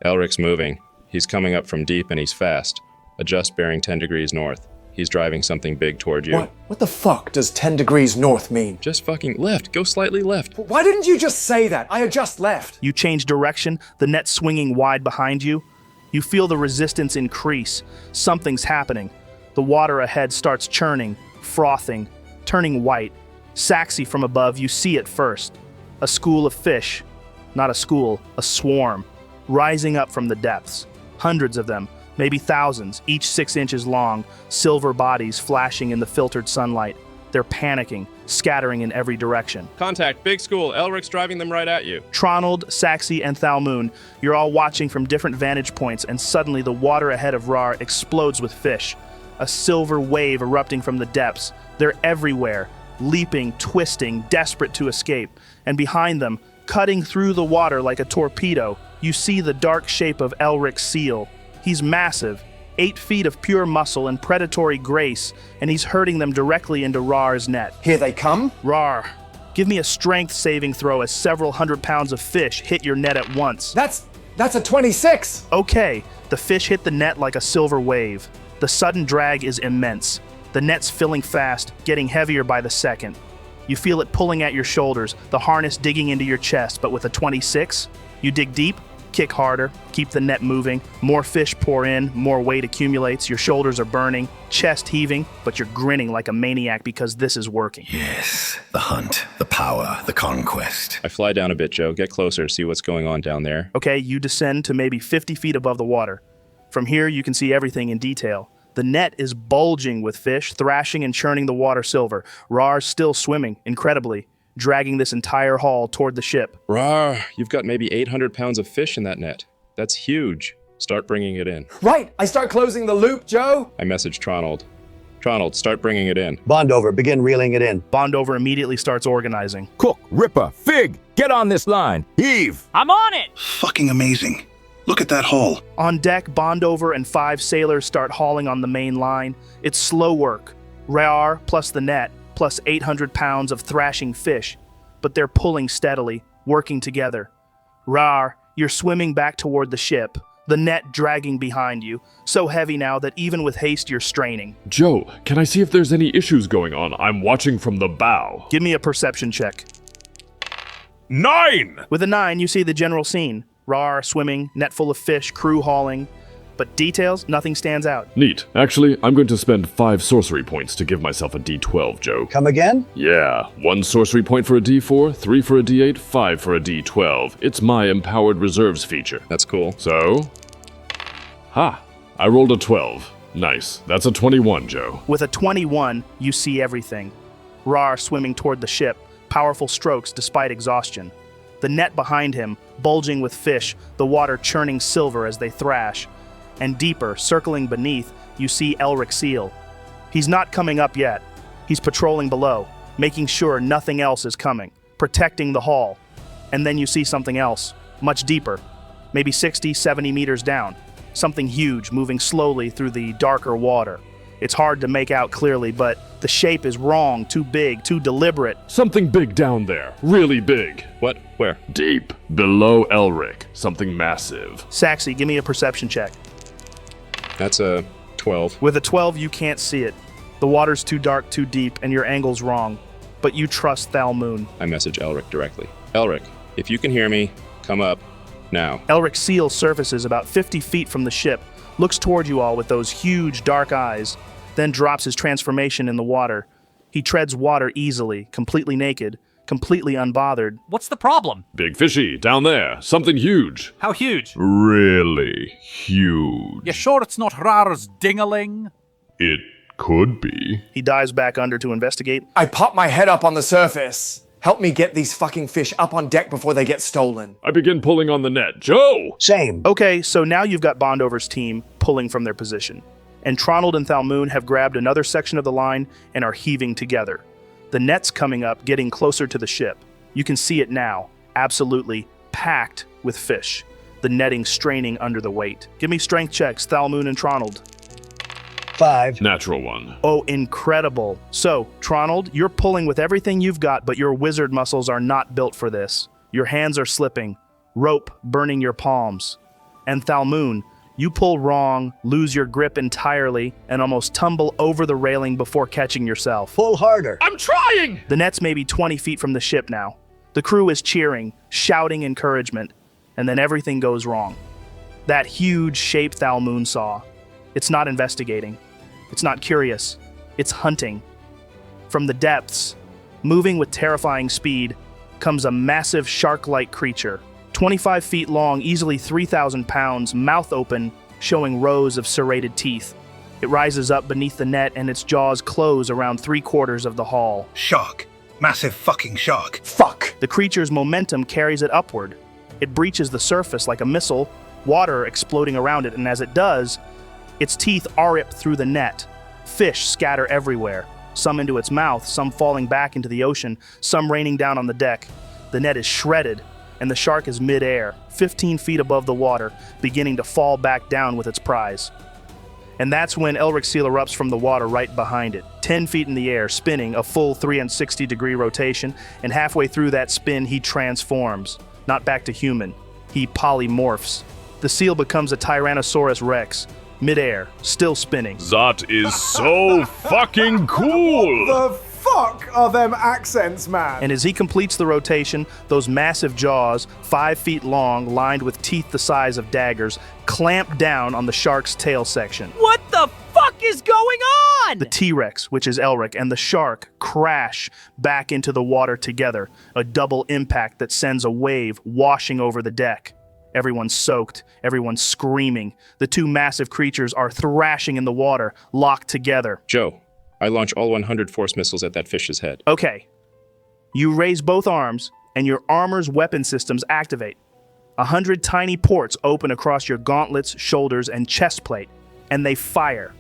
Speaker 1: Elric's moving. He's coming up from deep and he's fast. Adjust bearing 10 degrees north. He's driving something big toward you.
Speaker 8: What the fuck does 10 degrees north mean?
Speaker 1: Just fucking left. Go slightly left.
Speaker 8: Why didn't you just say that? I adjust left.
Speaker 5: You change direction, the net swinging wide behind you. You feel the resistance increase. Something's happening. The water ahead starts churning, frothing, turning white. Saxi from above, you see it first. A school of fish. Not a school, a swarm. Rising up from the depths. Hundreds of them, maybe thousands, each 6 inches long, silver bodies flashing in the filtered sunlight. They're panicking, scattering in every direction.
Speaker 1: Contact, big school. Elric's driving them right at you.
Speaker 5: Tronald, Saxi, and Thalmoon, you're all watching from different vantage points, and suddenly the water ahead of Raarh explodes with fish. A silver wave erupting from the depths. They're everywhere, leaping, twisting, desperate to escape. And behind them, cutting through the water like a torpedo, you see the dark shape of Elric's seal. He's massive, 8 feet of pure muscle and predatory grace, and he's herding them directly into Raarh's net.
Speaker 8: Here they come?
Speaker 5: Raarh, give me a strength saving throw as several 100 pounds of fish hit your net at once.
Speaker 8: That's a 26!
Speaker 5: Okay, the fish hit the net like a silver wave. The sudden drag is immense. The net's filling fast, getting heavier by the second. You feel it pulling at your shoulders, the harness digging into your chest, but with a 26, you dig deep, kick harder, keep the net moving, more fish pour in, more weight accumulates, your shoulders are burning, chest heaving, but you're grinning like a maniac because this is working.
Speaker 15: Yes, the hunt, the power, the conquest.
Speaker 1: I fly down a bit, Joe. Get closer, see what's going on down there.
Speaker 5: Okay, you descend to maybe 50 feet above the water. From here, you can see everything in detail. The net is bulging with fish, thrashing and churning the water silver. Raarh's still swimming, incredibly, dragging this entire haul toward the ship.
Speaker 1: Raarh, you've got maybe 800 pounds of fish in that net. That's huge. Start bringing it in.
Speaker 8: Right, I start closing the loop, Joe.
Speaker 1: I message Tronald. Tronald, start bringing it in.
Speaker 2: Bondover, begin reeling it in.
Speaker 5: Bondover immediately starts organizing.
Speaker 4: Cook, Ripper, Fig, get on this line. Heave.
Speaker 13: I'm on it.
Speaker 9: Fucking amazing. Look at that haul.
Speaker 5: On deck, Bondover and 5 sailors start hauling on the main line. It's slow work. Raarh plus the net, plus 800 pounds of thrashing fish. But they're pulling steadily, working together. Raarh, you're swimming back toward the ship, the net dragging behind you, so heavy now that even with haste you're straining.
Speaker 3: Joe, can I see if there's any issues going on? I'm watching from the bow.
Speaker 5: Give me a perception check.
Speaker 3: 9!
Speaker 5: With a 9, you see the general scene. Raarh swimming, net full of fish, crew hauling. But details, nothing stands out.
Speaker 3: Neat. Actually, I'm going to spend 5 sorcery points to give myself a D12, Joe.
Speaker 2: Come again?
Speaker 3: Yeah, 1 sorcery point for a D4, 3 for a D8, 5 for a D12. It's my empowered reserves feature.
Speaker 1: That's cool.
Speaker 3: So? Ha! I rolled a 12. Nice. That's a 21, Joe.
Speaker 5: With a 21, you see everything. Raarh swimming toward the ship, powerful strokes despite exhaustion. The net behind him, bulging with fish, the water churning silver as they thrash. And deeper, circling beneath, you see Elric Seal. He's not coming up yet. He's patrolling below, making sure nothing else is coming, protecting the haul. And then you see something else, much deeper, maybe 60, 70 meters down. Something huge moving slowly through the darker water. It's hard to make out clearly, but the shape is wrong, too big, too deliberate.
Speaker 3: Something big down there. Really big.
Speaker 1: What? Where?
Speaker 3: Deep. Below Elric. Something massive.
Speaker 5: Saxy, give me a perception check.
Speaker 1: That's a 12.
Speaker 5: With a 12, you can't see it. The water's too dark, too deep, and your angle's wrong. But you trust Thalmoon.
Speaker 1: I message Elric directly. Elric, if you can hear me, come up now.
Speaker 5: Elric Seal surfaces about 50 feet from the ship, looks toward you all with those huge dark eyes, then drops his transformation in the water. He treads water easily, completely naked, completely unbothered.
Speaker 11: What's the problem?
Speaker 3: Big fishy, down there. Something huge.
Speaker 11: How huge?
Speaker 3: Really huge.
Speaker 11: You sure it's not Raarh's dingaling?
Speaker 3: It could be.
Speaker 5: He dives back under to investigate.
Speaker 8: I pop my head up on the surface. Help me get these fucking fish up on deck before they get stolen.
Speaker 3: I begin pulling on the net. Joe!
Speaker 2: Same.
Speaker 5: Okay, so now you've got Bondover's team pulling from their position. And Tronald and Thalmoon have grabbed another section of the line and are heaving together. The net's coming up, getting closer to the ship. You can see it now, absolutely packed with fish. The netting straining under the weight. Give me strength checks, Thalmoon and Tronald.
Speaker 2: 5.
Speaker 3: Natural 1.
Speaker 5: Oh, incredible. So, Tronald, you're pulling with everything you've got, but your wizard muscles are not built for this. Your hands are slipping, rope burning your palms. And Thalmoon, you pull wrong, lose your grip entirely, and almost tumble over the railing before catching yourself.
Speaker 2: Pull harder.
Speaker 3: I'm trying!
Speaker 5: The net's maybe 20 feet from the ship now. The crew is cheering, shouting encouragement, and then everything goes wrong. That huge shape Thalmoon saw. It's not investigating. It's not curious. It's hunting. From the depths, moving with terrifying speed, comes a massive shark-like creature. 25 feet long, easily 3,000 pounds, mouth open, showing rows of serrated teeth. It rises up beneath the net and its jaws close around 3/4 of the hull.
Speaker 9: Shark. Massive fucking shark.
Speaker 8: Fuck!
Speaker 5: The creature's momentum carries it upward. It breaches the surface like a missile, water exploding around it, and as it does, its teeth rip through the net. Fish scatter everywhere, some into its mouth, some falling back into the ocean, some raining down on the deck. The net is shredded, and the shark is mid-air, 15 feet above the water, beginning to fall back down with its prize. And that's when Elric Seal erupts from the water right behind it, 10 feet in the air, spinning a full 360-degree rotation, and halfway through that spin, he transforms. Not back to human. He polymorphs. The seal becomes a Tyrannosaurus Rex, midair, still spinning.
Speaker 3: That is so fucking cool!
Speaker 16: The fuck are them accents, man?
Speaker 5: And as he completes the rotation, those massive jaws, 5 feet long, lined with teeth the size of daggers, clamp down on the shark's tail section.
Speaker 13: What the fuck is going on?
Speaker 5: The T-Rex, which is Elric, and the shark crash back into the water together, a double impact that sends a wave washing over the deck. Everyone's soaked, everyone's screaming. The two massive creatures are thrashing in the water, locked together.
Speaker 1: Joe, I launch all 100 force missiles at that fish's head.
Speaker 5: Okay. You raise both arms, and your armor's weapon systems activate. 100 tiny ports open across your gauntlets, shoulders, and chest plate, and they fire,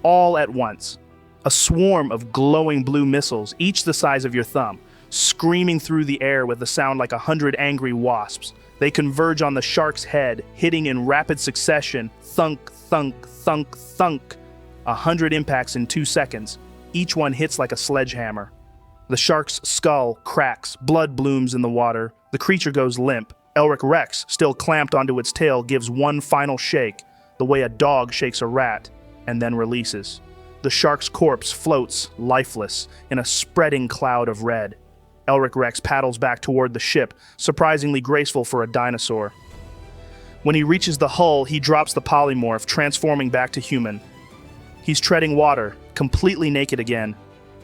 Speaker 5: all at once. A swarm of glowing blue missiles, each the size of your thumb, screaming through the air with a sound like 100 angry wasps. They converge on the shark's head, hitting in rapid succession, thunk, thunk, thunk, thunk. 100 impacts in 2 seconds. Each one hits like a sledgehammer. The shark's skull cracks, blood blooms in the water. The creature goes limp. Elric Rex, still clamped onto its tail, gives one final shake, the way a dog shakes a rat, and then releases. The shark's corpse floats, lifeless, in a spreading cloud of red. Elric Rex paddles back toward the ship, surprisingly graceful for a dinosaur. When he reaches the hull, he drops the polymorph, transforming back to human. He's treading water, completely naked again,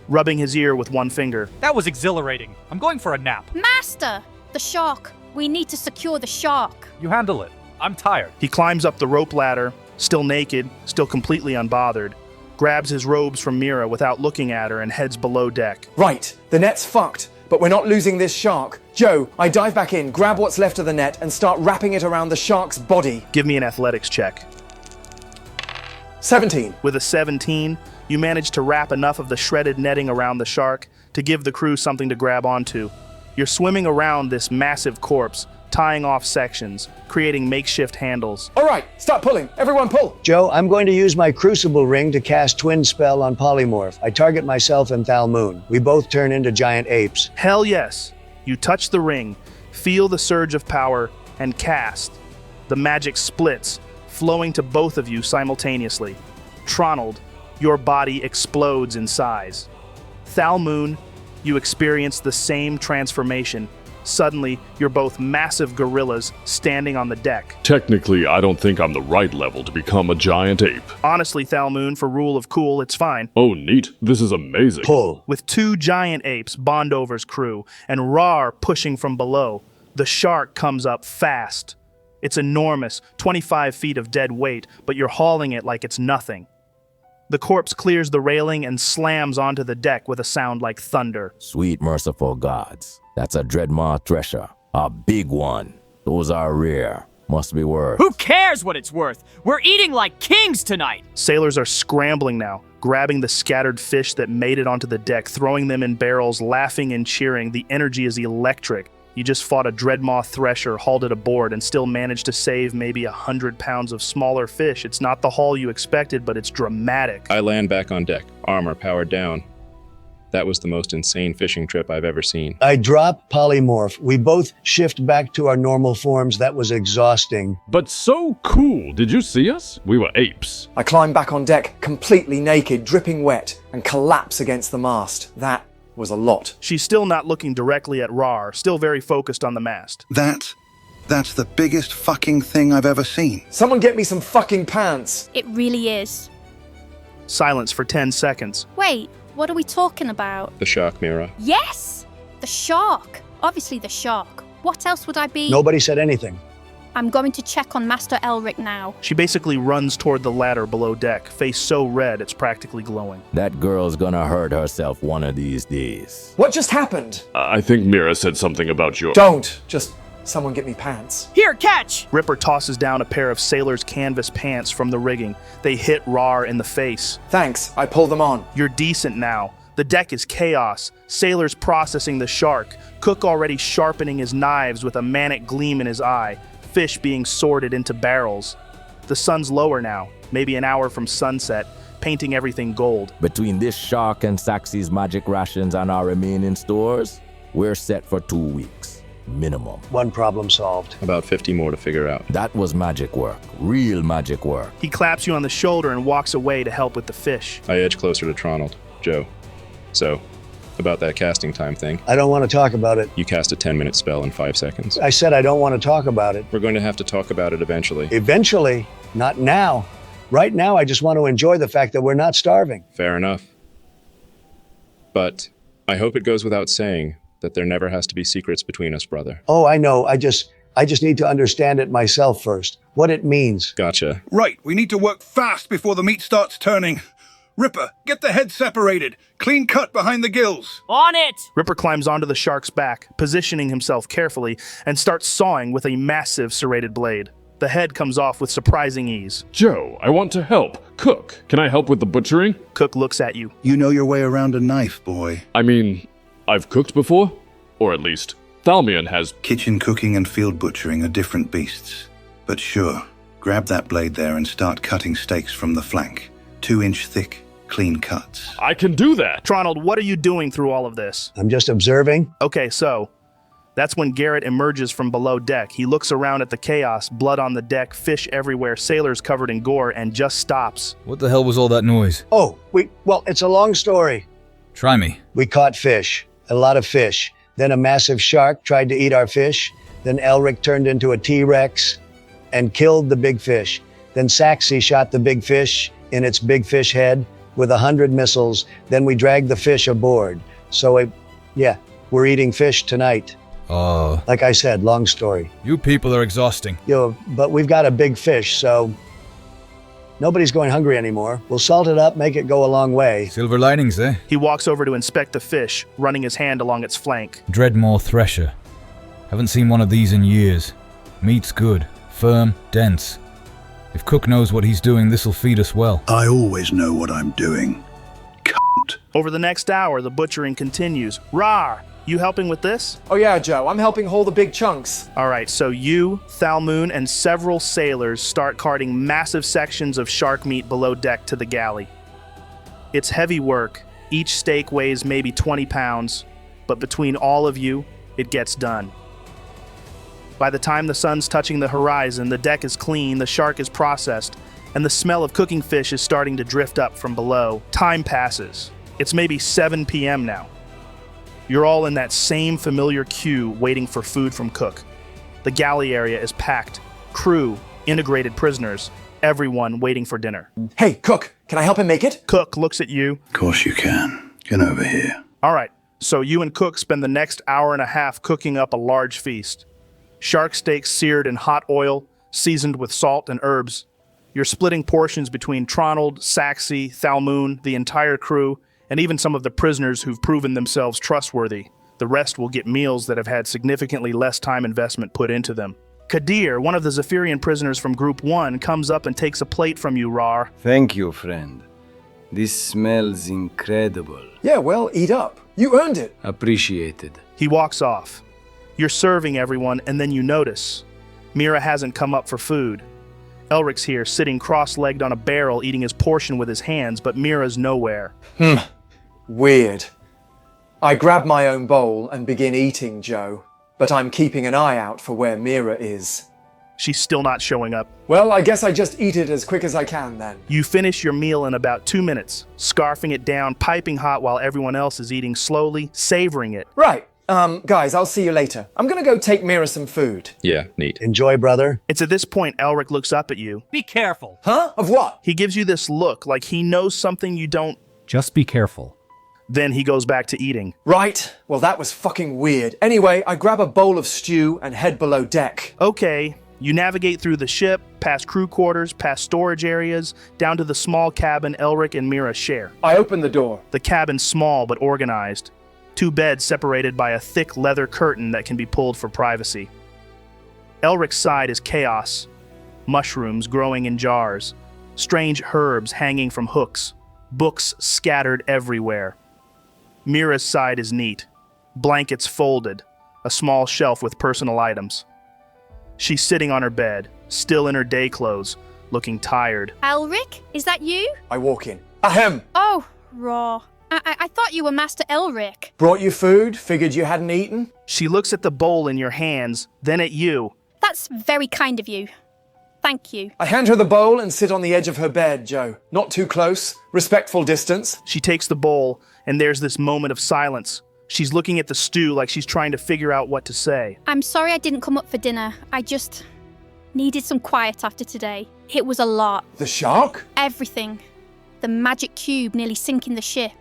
Speaker 5: rubbing his ear with one finger.
Speaker 11: That was exhilarating. I'm going for a nap.
Speaker 12: Master! The shark! We need to secure the shark.
Speaker 11: You handle it. I'm tired.
Speaker 5: He climbs up the rope ladder, still naked, still completely unbothered, grabs his robes from Mira without looking at her and heads below deck.
Speaker 8: Right, the net's fucked, but we're not losing this shark. Joe, I dive back in, grab what's left of the net, and start wrapping it around the shark's body.
Speaker 5: Give me an athletics check.
Speaker 8: 17.
Speaker 5: With a 17, you manage to wrap enough of the shredded netting around the shark to give the crew something to grab onto. You're swimming around this massive corpse, tying off sections, creating makeshift handles.
Speaker 8: All right, start pulling. Everyone pull.
Speaker 2: Joe, I'm going to use my crucible ring to cast twin spell on polymorph. I target myself and Thalmoon. We both turn into giant apes.
Speaker 5: Hell yes. You touch the ring, feel the surge of power, and cast. The magic splits, flowing to both of you simultaneously. Tronald, your body explodes in size. Thalmoon, you experience the same transformation. Suddenly, you're both massive gorillas standing on the deck.
Speaker 3: Technically, I don't think I'm the right level to become a giant ape.
Speaker 5: Honestly, Thalmoon, for rule of cool, it's fine.
Speaker 3: Oh, neat. This is amazing.
Speaker 2: Pull.
Speaker 5: With 2 giant apes, Bondover's crew, and Raarh pushing from below, the shark comes up fast. It's enormous, 25 feet of dead weight, but you're hauling it like it's nothing. The corpse clears the railing and slams onto the deck with a sound like thunder.
Speaker 4: Sweet merciful gods. That's a Dreadmaw thresher. A big one. Those are rare. Must be worth.
Speaker 13: Who cares what it's worth? We're eating like kings tonight.
Speaker 5: Sailors are scrambling now, grabbing the scattered fish that made it onto the deck, throwing them in barrels, laughing and cheering. The energy is electric. You just fought a Dreadmaw thresher, hauled it aboard, and still managed to save maybe 100 pounds of smaller fish. It's not the haul you expected, but it's dramatic.
Speaker 1: I land back on deck, armor powered down. That was the most insane fishing trip I've ever seen.
Speaker 2: I drop polymorph. We both shift back to our normal forms. That was exhausting.
Speaker 3: But so cool. Did you see us? We were apes.
Speaker 8: I climb back on deck, completely naked, dripping wet, and collapse against the mast. That was a lot.
Speaker 5: She's still not looking directly at Raarh, still very focused on the mast.
Speaker 9: That's the biggest fucking thing I've ever seen.
Speaker 8: Someone get me some fucking pants.
Speaker 12: It really is.
Speaker 5: Silence for 10 seconds.
Speaker 12: Wait, what are we talking about?
Speaker 1: The shark, Mira.
Speaker 12: Yes! The shark. Obviously the shark. What else would I be?
Speaker 2: Nobody said anything.
Speaker 12: I'm going to check on Master Elric now.
Speaker 5: She basically runs toward the ladder below deck, face so red it's practically glowing.
Speaker 4: That girl's gonna hurt herself one of these days.
Speaker 8: What just happened?
Speaker 3: I think Mira said something about your...
Speaker 8: Don't. Just someone get me pants.
Speaker 13: Here, catch!
Speaker 5: Ripper tosses down a pair of sailor's canvas pants from the rigging. They hit Raarh in the face.
Speaker 8: Thanks, I pull them on.
Speaker 5: You're decent now. The deck is chaos. Sailors processing the shark. Cook already sharpening his knives with a manic gleam in his eye. Fish being sorted into barrels. The sun's lower now, maybe an hour from sunset, painting everything gold.
Speaker 4: Between this shark and Saxi's magic rations and our remaining stores, we're set for 2 weeks. minimum.
Speaker 2: One problem solved.
Speaker 1: About 50 more to figure out.
Speaker 4: That was magic work. Real magic work.
Speaker 5: He claps you on the shoulder and walks away to help with the fish.
Speaker 1: I edge closer to Tronald. Joe. So, about that casting time thing.
Speaker 2: I don't want to talk about it.
Speaker 1: You cast a 10-minute spell in 5 seconds.
Speaker 2: I said I don't want to talk about it.
Speaker 1: We're going to have to talk about it eventually.
Speaker 2: Eventually, not now. Right now, I just want to enjoy the fact that we're not starving.
Speaker 1: Fair enough. But I hope it goes without saying that there never has to be secrets between us, brother.
Speaker 2: Oh, I know. I just need to understand it myself first. What it means.
Speaker 1: Gotcha.
Speaker 17: Right, we need to work fast before the meat starts turning. Ripper, get the head separated. Clean cut behind the gills.
Speaker 13: On it!
Speaker 5: Ripper climbs onto the shark's back, positioning himself carefully, and starts sawing with a massive serrated blade. The head comes off with surprising ease.
Speaker 3: Joe, I want to help. Cook, can I help with the butchering?
Speaker 5: Cook looks at you.
Speaker 9: You know your way around a knife, boy.
Speaker 3: I mean, I've cooked before? Or at least, Thalmoon has.
Speaker 9: Kitchen cooking and field butchering are different beasts. But sure, grab that blade there and start cutting steaks from the flank. 2-inch thick, clean cuts.
Speaker 3: I can do that!
Speaker 5: Tronald, what are you doing through all of this?
Speaker 2: I'm just observing.
Speaker 5: Okay, so that's when Garrett emerges from below deck. He looks around at the chaos, blood on the deck, fish everywhere, sailors covered in gore, and just stops.
Speaker 6: What the hell was all that noise?
Speaker 2: Oh, well, it's a long story.
Speaker 6: Try me.
Speaker 2: We caught fish, a lot of fish. Then a massive shark tried to eat our fish. Then Elric turned into a T-Rex and killed the big fish. Then Saxy shot the big fish in its big fish head with 100 missiles. Then we dragged the fish aboard. So, we're eating fish tonight.
Speaker 6: Oh.
Speaker 2: Like I said, long story.
Speaker 6: You people are exhausting.
Speaker 2: But we've got a big fish, so nobody's going hungry anymore. We'll salt it up, make it go a long way.
Speaker 6: Silver linings, eh?
Speaker 5: He walks over to inspect the fish, running his hand along its flank.
Speaker 6: Dreadmore Thresher. Haven't seen one of these in years. Meat's good, firm, dense. If Cook knows what he's doing, this'll feed us well.
Speaker 9: I always know what I'm doing. Cunt.
Speaker 5: Over the next hour, the butchering continues. Raarh, you helping with this?
Speaker 8: Oh yeah, Joe, I'm helping haul the big chunks.
Speaker 5: All right, so you, Thalmoon, and several sailors start carting massive sections of shark meat below deck to the galley. It's heavy work. Each steak weighs maybe 20 pounds, but between all of you, it gets done. By the time the sun's touching the horizon, the deck is clean, the shark is processed, and the smell of cooking fish is starting to drift up from below. Time passes. It's maybe 7 p.m. now. You're all in that same familiar queue waiting for food from Cook. The galley area is packed. Crew, integrated prisoners, everyone waiting for dinner.
Speaker 8: Hey, Cook, can I help him make it?
Speaker 5: Cook looks at you.
Speaker 9: Of course you can. Get over here.
Speaker 5: All right, so you and Cook spend the next hour and a half cooking up a large feast. Shark steaks seared in hot oil, seasoned with salt and herbs. You're splitting portions between Tronald, Saxy, Thalmoon, the entire crew, and even some of the prisoners who've proven themselves trustworthy. The rest will get meals that have had significantly less time investment put into them. Kadir, one of the Zephyrian prisoners from Group 1, comes up and takes a plate from you, Raarh.
Speaker 18: Thank you, friend. This smells incredible.
Speaker 8: Yeah, well, eat up. You earned it.
Speaker 18: Appreciated.
Speaker 5: He walks off. You're serving everyone, and then you notice Mira hasn't come up for food. Elric's here, sitting cross-legged on a barrel, eating his portion with his hands, but Mira's nowhere.
Speaker 8: Weird. I grab my own bowl and begin eating, Joe, but I'm keeping an eye out for where Mira is.
Speaker 5: She's still not showing up.
Speaker 8: Well, I guess I just eat it as quick as I can then.
Speaker 5: You finish your meal in about 2 minutes, scarfing it down, piping hot while everyone else is eating slowly, savoring it.
Speaker 8: Right. Guys, I'll see you later. I'm gonna go take Mira some food.
Speaker 1: Yeah, neat.
Speaker 2: Enjoy, brother.
Speaker 5: It's at this point Elric looks up at you.
Speaker 13: Be careful.
Speaker 8: Huh? Of what?
Speaker 5: He gives you this look like he knows something you don't.
Speaker 11: Just be careful.
Speaker 5: Then he goes back to eating.
Speaker 8: Right. Well, that was fucking weird. Anyway, I grab a bowl of stew and head below deck.
Speaker 5: Okay. You navigate through the ship, past crew quarters, past storage areas, down to the small cabin Elric and Mira share.
Speaker 8: I open the door.
Speaker 5: The cabin's small but organized. 2 beds separated by a thick leather curtain that can be pulled for privacy. Elric's side is chaos. Mushrooms growing in jars. Strange herbs hanging from hooks. Books scattered everywhere. Mira's side is neat. Blankets folded. A small shelf with personal items. She's sitting on her bed, still in her day clothes, looking tired.
Speaker 12: Elric, is that you?
Speaker 8: I walk in. Ahem!
Speaker 12: Oh, Raarh. I thought you were Master Elric.
Speaker 8: Brought you food, figured you hadn't eaten.
Speaker 5: She looks at the bowl in your hands, then at you.
Speaker 12: That's very kind of you. Thank you.
Speaker 8: I hand her the bowl and sit on the edge of her bed, Joe. Not too close, respectful distance.
Speaker 5: She takes the bowl, and there's this moment of silence. She's looking at the stew like she's trying to figure out what to say.
Speaker 12: I'm sorry I didn't come up for dinner. I just needed some quiet after today. It was a lot.
Speaker 8: The shark?
Speaker 12: Everything. The magic cube nearly sinking the ship.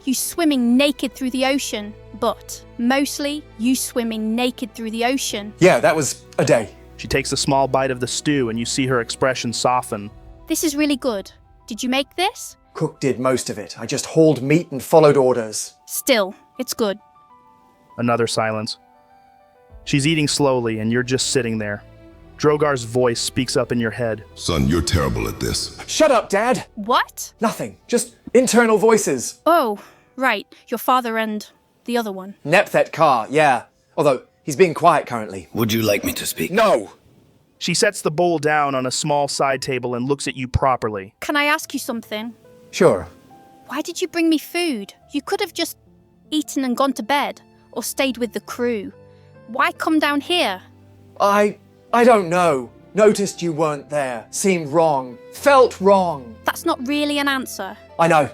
Speaker 12: You swimming naked through the ocean. But mostly, you swimming naked through the ocean.
Speaker 8: Yeah, that was a day.
Speaker 5: She takes a small bite of the stew and you see her expression soften.
Speaker 12: This is really good. Did you make this?
Speaker 8: Cook did most of it. I just hauled meat and followed orders.
Speaker 12: Still, it's good.
Speaker 5: Another silence. She's eating slowly and you're just sitting there. Drogar's voice speaks up in your head.
Speaker 14: Son, you're terrible at this.
Speaker 8: Shut up, Dad!
Speaker 12: What?
Speaker 8: Nothing. Just internal voices.
Speaker 12: Oh, right. Your father and the other one.
Speaker 8: Nepthet Carr, yeah. Although, he's being quiet currently.
Speaker 15: Would you like me to speak?
Speaker 8: No!
Speaker 5: She sets the bowl down on a small side table and looks at you properly.
Speaker 12: Can I ask you something?
Speaker 8: Sure.
Speaker 12: Why did you bring me food? You could have just eaten and gone to bed, or stayed with the crew. Why come down here?
Speaker 8: I don't know. Noticed you weren't there. Seemed wrong. Felt wrong.
Speaker 12: That's not really an answer.
Speaker 8: I know.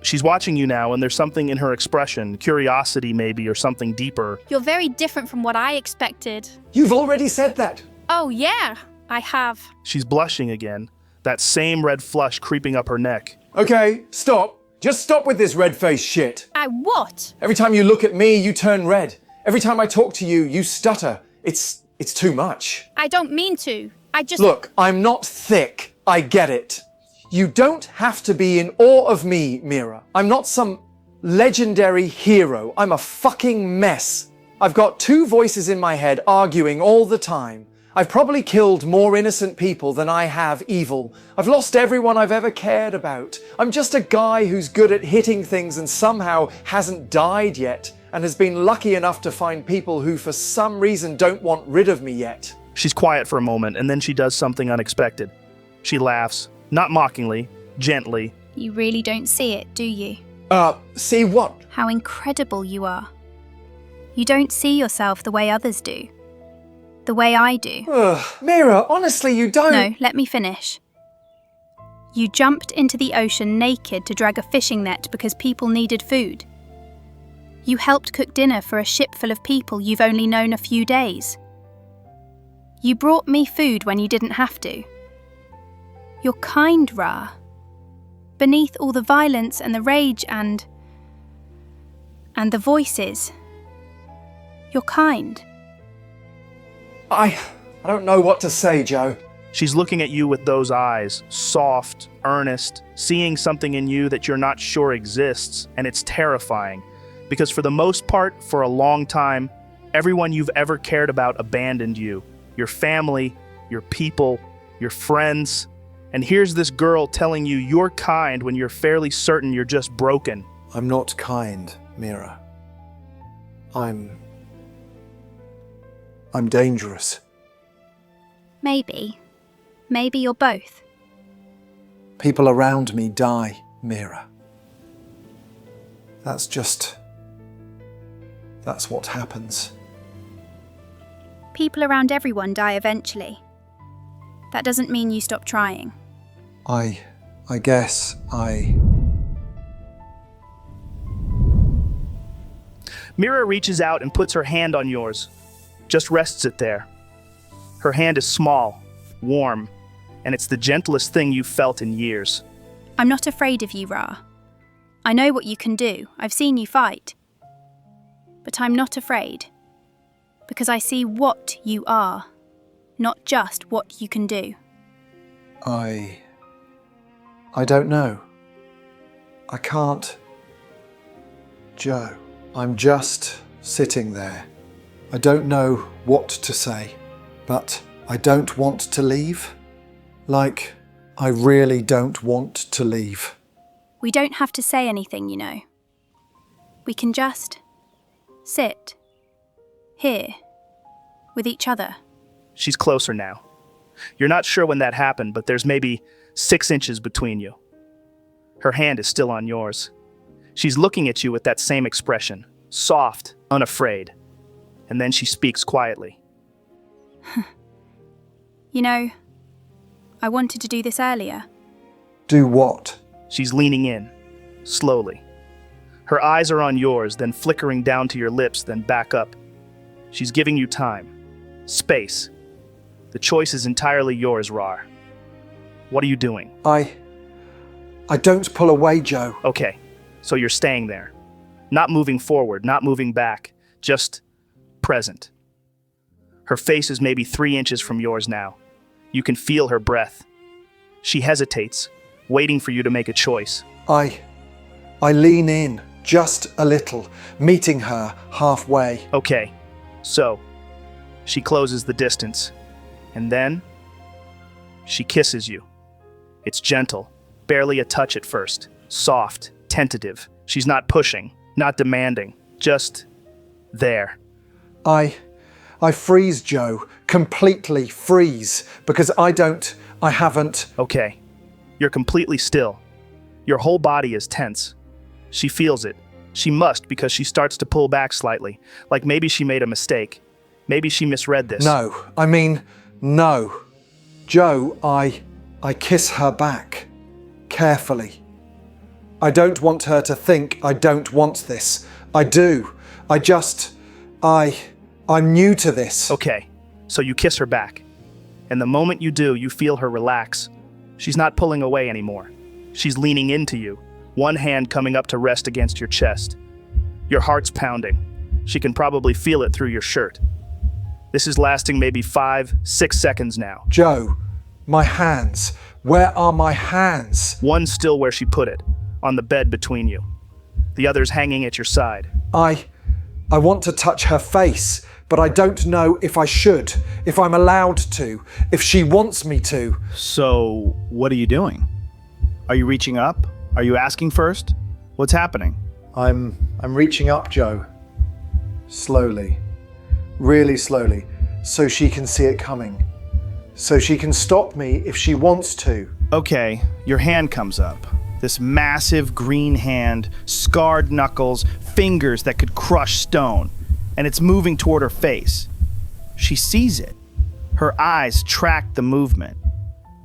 Speaker 5: She's watching you now and there's something in her expression, curiosity maybe, or something deeper.
Speaker 12: You're very different from what I expected.
Speaker 8: You've already said that.
Speaker 12: Oh, yeah, I have.
Speaker 5: She's blushing again, that same red flush creeping up her neck.
Speaker 8: Okay, stop. Just stop with this red-faced shit.
Speaker 12: I what?
Speaker 8: Every time you look at me, you turn red. Every time I talk to you, you stutter. It's too much.
Speaker 12: I don't mean to. I just...
Speaker 8: Look, I'm not thick. I get it. You don't have to be in awe of me, Mira. I'm not some legendary hero. I'm a fucking mess. I've got two voices in my head arguing all the time. I've probably killed more innocent people than I have evil. I've lost everyone I've ever cared about. I'm just a guy who's good at hitting things and somehow hasn't died yet, and has been lucky enough to find people who for some reason don't want rid of me yet.
Speaker 5: She's quiet for a moment, and then she does something unexpected. She laughs, not mockingly, gently.
Speaker 19: You really don't see it, do you?
Speaker 8: See what?
Speaker 19: How incredible you are. You don't see yourself the way others do. The way I do.
Speaker 8: Mira, honestly, you don't...
Speaker 19: No, let me finish. You jumped into the ocean naked to drag a fishing net because people needed food. You helped cook dinner for a ship full of people you've only known a few days. You brought me food when you didn't have to. You're kind, Raarh. Beneath all the violence and the rage and the voices, you're kind.
Speaker 8: I don't know what to say, Joe.
Speaker 5: She's looking at you with those eyes, soft, earnest, seeing something in you that you're not sure exists, and it's terrifying. Because for the most part, for a long time, everyone you've ever cared about abandoned you. Your family, your people, your friends. And here's this girl telling you you're kind when you're fairly certain you're just broken.
Speaker 20: I'm not kind, Mira. I'm dangerous.
Speaker 19: Maybe. Maybe you're both.
Speaker 20: People around me die, Mira. That's what happens.
Speaker 19: People around everyone die eventually. That doesn't mean you stop trying.
Speaker 20: I guess
Speaker 5: Mira reaches out and puts her hand on yours. Just rests it there. Her hand is small, warm, and it's the gentlest thing you've felt in years.
Speaker 19: I'm not afraid of you, Raarh. I know what you can do. I've seen you fight. But I'm not afraid. Because I see what you are, not just what you can do.
Speaker 20: I don't know. I can't. Joe, I'm just sitting there. I don't know what to say, but I don't want to leave. Like, I really don't want to leave.
Speaker 19: We don't have to say anything, you know. We can just sit here with each other.
Speaker 5: She's closer now. You're not sure when that happened, but there's maybe 6 inches between you. Her hand is still on yours. She's looking at you with that same expression, soft, unafraid. And then she speaks quietly.
Speaker 19: You know, I wanted to do this earlier.
Speaker 20: Do what?
Speaker 5: She's leaning in, slowly. Her eyes are on yours, then flickering down to your lips, then back up. She's giving you time, space. The choice is entirely yours, Raarh. What are you doing?
Speaker 20: I don't pull away, Joe.
Speaker 5: Okay, so you're staying there. Not moving forward, not moving back, just present. Her face is maybe 3 inches from yours now. You can feel her breath. She hesitates, waiting for you to make a choice.
Speaker 20: I lean in, just a little, meeting her halfway.
Speaker 5: Okay, so she closes the distance, and then she kisses you. It's gentle, barely a touch at first, soft, tentative. She's not pushing, not demanding, just there.
Speaker 20: I freeze, Joe, completely freeze, because I haven't...
Speaker 5: Okay, you're completely still. Your whole body is tense. She feels it. She must, because she starts to pull back slightly, like maybe she made a mistake. Maybe she misread this.
Speaker 20: No. Joe, I kiss her back, carefully. I don't want her to think I don't want this. I do. I'm new to this.
Speaker 5: Okay, so you kiss her back. And the moment you do, you feel her relax. She's not pulling away anymore. She's leaning into you, one hand coming up to rest against your chest. Your heart's pounding. She can probably feel it through your shirt. This is lasting maybe 5-6 seconds now.
Speaker 20: Joe, my hands. Where are my hands?
Speaker 5: One's still where she put it, on the bed between you. The other's hanging at your side.
Speaker 20: I want to touch her face, but I don't know if I should, if I'm allowed to, if she wants me to.
Speaker 21: So, what are you doing? Are you reaching up? Are you asking first? What's happening?
Speaker 20: I'm reaching up, Joe. Slowly. Really slowly, so she can see it coming. So she can stop me if she wants to.
Speaker 21: Okay, your hand comes up. This massive green hand, scarred knuckles, fingers that could crush stone. And it's moving toward her face. She sees it. Her eyes track the movement.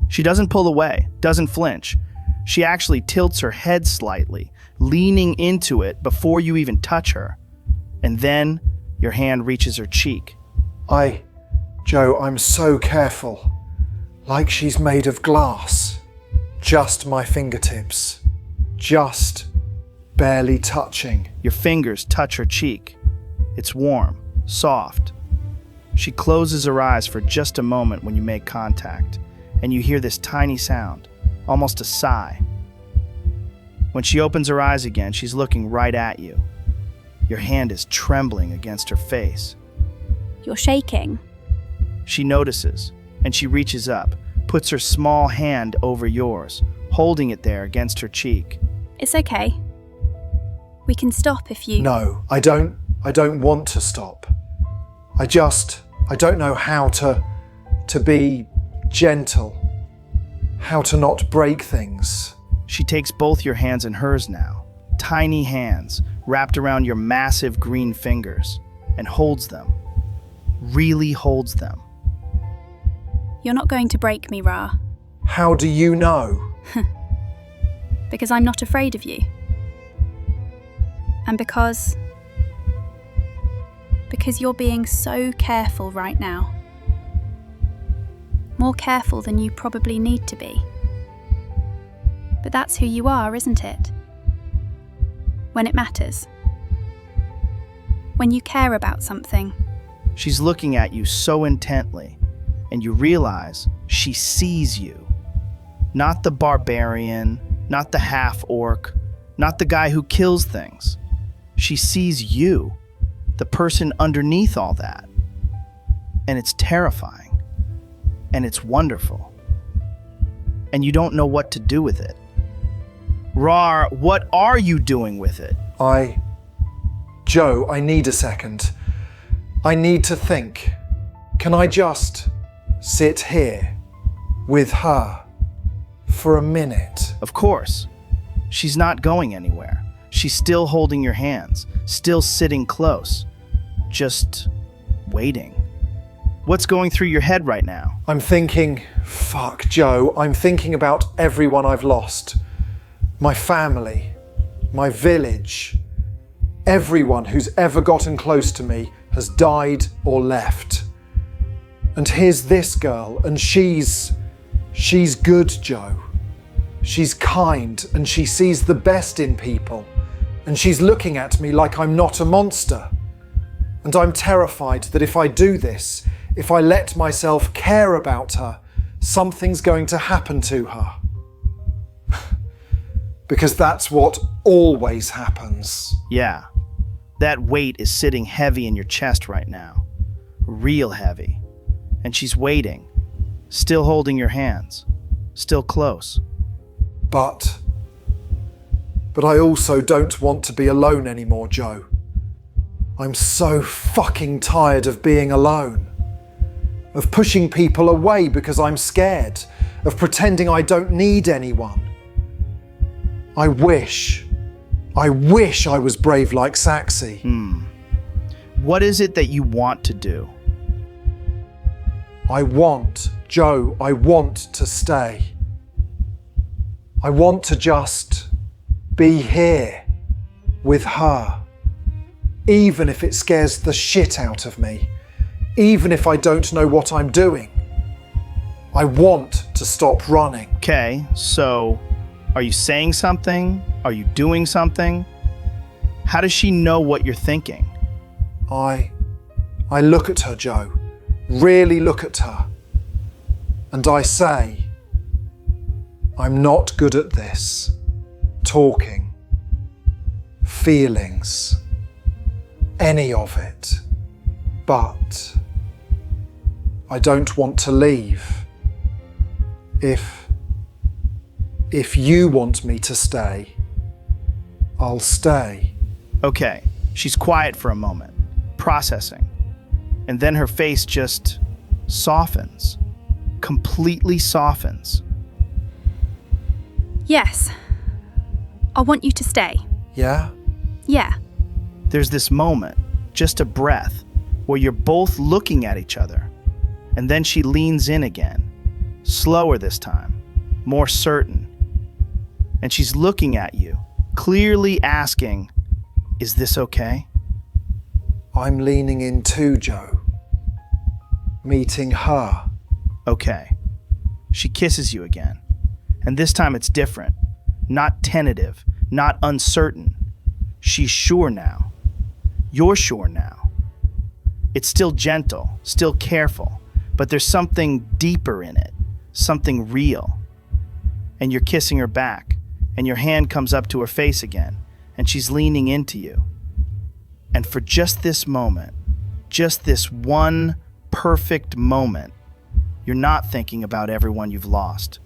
Speaker 21: She doesn't pull away, doesn't flinch. She actually tilts her head slightly, leaning into it before you even touch her. And then your hand reaches her cheek.
Speaker 20: Joe, I'm so careful. Like she's made of glass. Just my fingertips. Just barely touching.
Speaker 21: Your fingers touch her cheek. It's warm, soft. She closes her eyes for just a moment when you make contact, and you hear this tiny sound, almost a sigh. When she opens her eyes again, she's looking right at you. Your hand is trembling against her face.
Speaker 19: You're shaking.
Speaker 5: She notices, and she reaches up, puts her small hand over yours, holding it there against her cheek.
Speaker 19: It's okay. We can stop if you...
Speaker 20: No, I don't want to stop. I don't know how to be gentle. How to not break things.
Speaker 5: She takes both your hands in hers now, tiny hands wrapped around your massive green fingers, and holds them. Really holds them.
Speaker 19: You're not going to break me, Raarh.
Speaker 20: How do you know?
Speaker 19: Because I'm not afraid of you. And because you're being so careful right now. More careful than you probably need to be. But that's who you are, isn't it? When it matters. When you care about something.
Speaker 5: She's looking at you so intently, and you realize she sees you. Not the barbarian, not the half-orc, not the guy who kills things. She sees you, the person underneath all that. And it's terrifying. And it's wonderful. And you don't know what to do with it. Raarh, what are you doing with it?
Speaker 20: Joe, I need a second. I need to think. Can I just sit here with her for a minute?
Speaker 5: Of course. She's not going anywhere.
Speaker 21: She's still holding your hands, still sitting close, just waiting. What's going through your head right now?
Speaker 20: I'm thinking, fuck, Joe, I'm thinking about everyone I've lost. My family, my village. Everyone who's ever gotten close to me has died or left. And here's this girl, and she's good, Joe. She's kind, and she sees the best in people. And she's looking at me like I'm not a monster. And I'm terrified that if I do this, if I let myself care about her, something's going to happen to her. Because that's what always happens.
Speaker 21: Yeah, that weight is sitting heavy in your chest right now. Real heavy. And she's waiting, still holding your hands, still close.
Speaker 20: But I also don't want to be alone anymore, Joe. I'm so fucking tired of being alone. Of pushing people away because I'm scared. Of pretending I don't need anyone. I wish I was brave like Saxy.
Speaker 21: What is it that you want to do?
Speaker 20: Joe, I want to stay. I want to just be here with her. Even if it scares the shit out of me. Even if I don't know what I'm doing. I want to stop running.
Speaker 21: Okay, so are you saying something? Are you doing something? How does she know what you're thinking?
Speaker 20: I look at her, Joe. Really look at her. And I say, I'm not good at this. Talking. Feelings. Any of it. But I don't want to leave. If you want me to stay, I'll stay.
Speaker 21: Okay, she's quiet for a moment, processing. And then her face just softens. Completely softens.
Speaker 19: Yes. I want you to stay.
Speaker 20: Yeah?
Speaker 19: Yeah.
Speaker 21: There's this moment, just a breath, where you're both looking at each other. And then she leans in again. Slower this time. More certain. And she's looking at you, clearly asking, is this okay?
Speaker 20: I'm leaning in too, Joe. Meeting her.
Speaker 21: Okay. She kisses you again. And this time it's different. Not tentative, not uncertain. She's sure now. You're sure now. It's still gentle, still careful, but there's something deeper in it, something real. And you're kissing her back, and your hand comes up to her face again, and she's leaning into you. And for just this moment, just this one perfect moment, you're not thinking about everyone you've lost.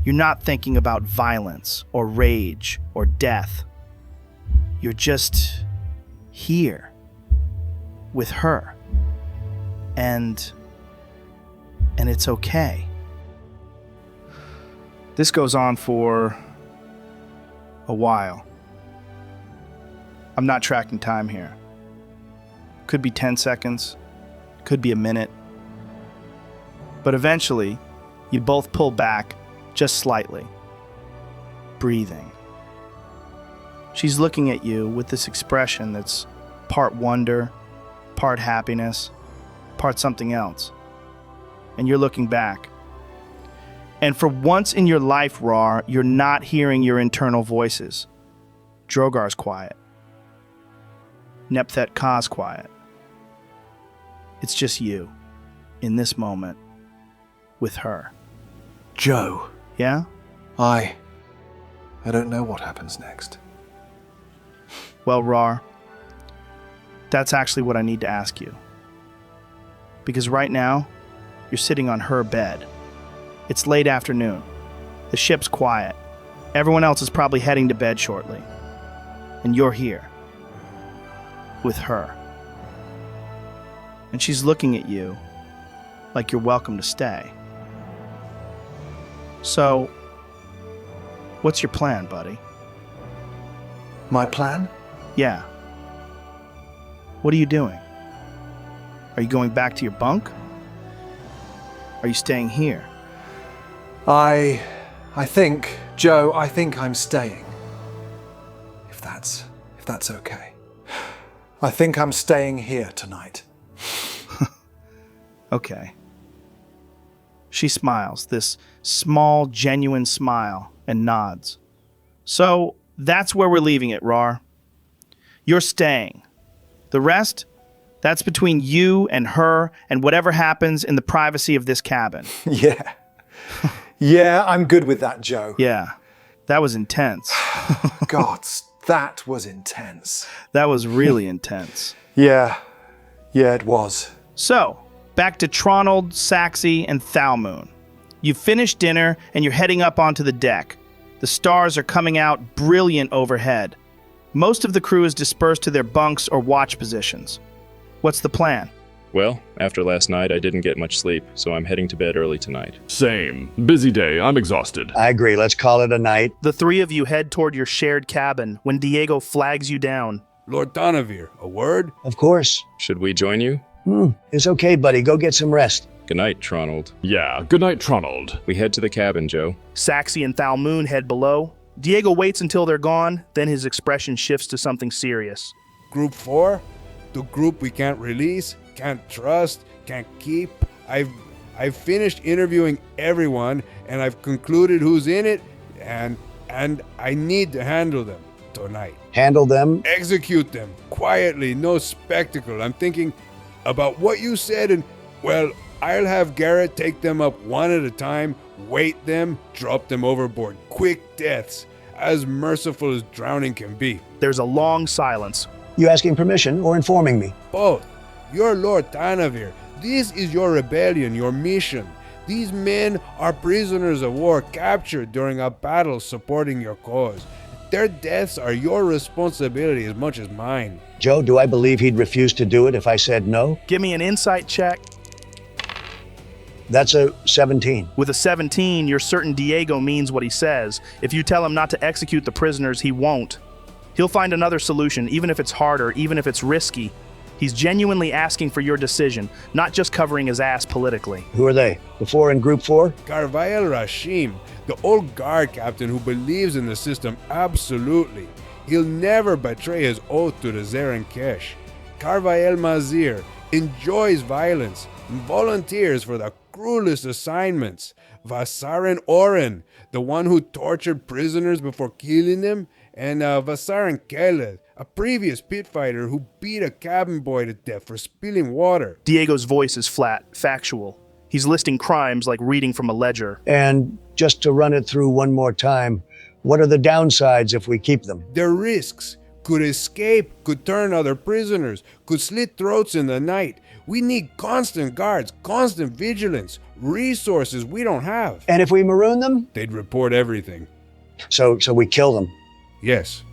Speaker 21: You're not thinking about violence or rage or death. You're just here with her. And it's okay. This goes on for a while. I'm not tracking time here. Could be 10 seconds, could be a minute. But eventually, you both pull back just slightly, breathing. She's looking at you with this expression that's part wonder, part happiness, part something else. And you're looking back. And for once in your life, Raarh, you're not hearing your internal voices. Drogar's quiet. Nepthet Ka's quiet. It's just you, in this moment, with her.
Speaker 20: Joe.
Speaker 21: Yeah?
Speaker 20: I don't know what happens next.
Speaker 21: Well, Raarh, that's actually what I need to ask you. Because right now, you're sitting on her bed. It's late afternoon. The ship's quiet. Everyone else is probably heading to bed shortly. And you're here. With her. And she's looking at you like you're welcome to stay. So, what's your plan, buddy?
Speaker 20: My plan?
Speaker 21: Yeah. What are you doing? Are you going back to your bunk? Are you staying here?
Speaker 20: I think, Joe, I think I'm staying. If that's okay. I think I'm staying here tonight.
Speaker 21: Okay. She smiles, this small, genuine smile, and nods. So, that's where we're leaving it, Raarh. You're staying. The rest, that's between you and her and whatever happens in the privacy of this cabin.
Speaker 20: Yeah. Yeah, I'm good with that, Joe.
Speaker 21: Yeah, that was intense.
Speaker 20: God, that was intense.
Speaker 21: That was really intense.
Speaker 20: Yeah, it was.
Speaker 21: So, back to Tronald, Saxy, and Thalmoon. You've finished dinner and you're heading up onto the deck. The stars are coming out brilliant overhead. Most of the crew is dispersed to their bunks or watch positions. What's the plan?
Speaker 1: Well, after last night, I didn't get much sleep, so I'm heading to bed early tonight.
Speaker 3: Same. Busy day. I'm exhausted.
Speaker 2: I agree. Let's call it a night.
Speaker 21: The three of you head toward your shared cabin when Diego flags you down.
Speaker 7: Lord Tanavir, a word?
Speaker 2: Of course.
Speaker 1: Should we join you?
Speaker 2: It's okay, buddy. Go get some rest.
Speaker 1: Good night, Tronald.
Speaker 3: Yeah, good night, Tronald.
Speaker 1: We head to the cabin, Joe.
Speaker 21: Saxy and Thalmoon head below. Diego waits until they're gone, then his expression shifts to something serious.
Speaker 7: Group 4? The group we can't release, can't trust, can't keep. I've finished interviewing everyone, and I've concluded who's in it, and I need to handle them tonight.
Speaker 2: Handle them?
Speaker 7: Execute them, quietly, no spectacle. I'm thinking about what you said, and, well, I'll have Garrett take them up one at a time, weight them, drop them overboard. Quick deaths, as merciful as drowning can be.
Speaker 21: There's a long silence.
Speaker 2: You asking permission or informing me?
Speaker 7: Both. You're Lord Tanavir. This is your rebellion, your mission. These men are prisoners of war captured during a battle supporting your cause. Their deaths are your responsibility as much as mine.
Speaker 2: Joe, do I believe he'd refuse to do it if I said no?
Speaker 21: Give me an insight check.
Speaker 2: That's a 17.
Speaker 21: With a 17, you're certain Diego means what he says. If you tell him not to execute the prisoners, he won't. He'll find another solution, even if it's harder, even if it's risky. He's genuinely asking for your decision, not just covering his ass politically.
Speaker 2: Who are they? The four in Group 4?
Speaker 7: Carvael Rashim, the old guard captain who believes in the system absolutely. He'll never betray his oath to the Zeren Kesh. Carvael Mazir enjoys violence and volunteers for the cruelest assignments. Vasaran Oren, the one who tortured prisoners before killing them, and Vasaran Keled, a previous pit fighter who beat a cabin boy to death for spilling water.
Speaker 21: Diego's voice is flat, factual. He's listing crimes like reading from a ledger.
Speaker 2: And just to run it through one more time, what are the downsides if we keep them?
Speaker 7: They're risks. Could escape, could turn other prisoners, could slit throats in the night. We need constant guards, constant vigilance, resources we don't have.
Speaker 2: And if we maroon them?
Speaker 7: They'd report everything.
Speaker 2: So we kill them?
Speaker 7: Yes.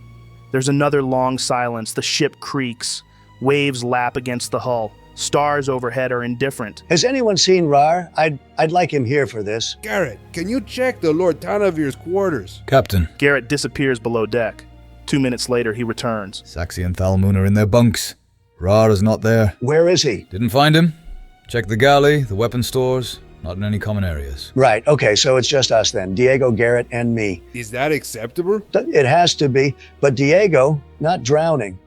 Speaker 21: There's another long silence. The ship creaks. Waves lap against the hull. Stars overhead are indifferent.
Speaker 2: Has anyone seen Raarh? I'd like him here for this.
Speaker 7: Garrett, can you check the Lord Tanavir's quarters?
Speaker 6: Captain.
Speaker 21: Garrett disappears below deck. 2 minutes later, he returns.
Speaker 6: Saxy and Thalmoon are in their bunks. Raarh is not there.
Speaker 2: Where is he?
Speaker 6: Didn't find him. Check the galley, the weapon stores. Not in any common areas.
Speaker 2: Right, okay, so it's just us then. Diego, Garrett, and me.
Speaker 7: Is that acceptable?
Speaker 2: It has to be, but Diego, not drowning.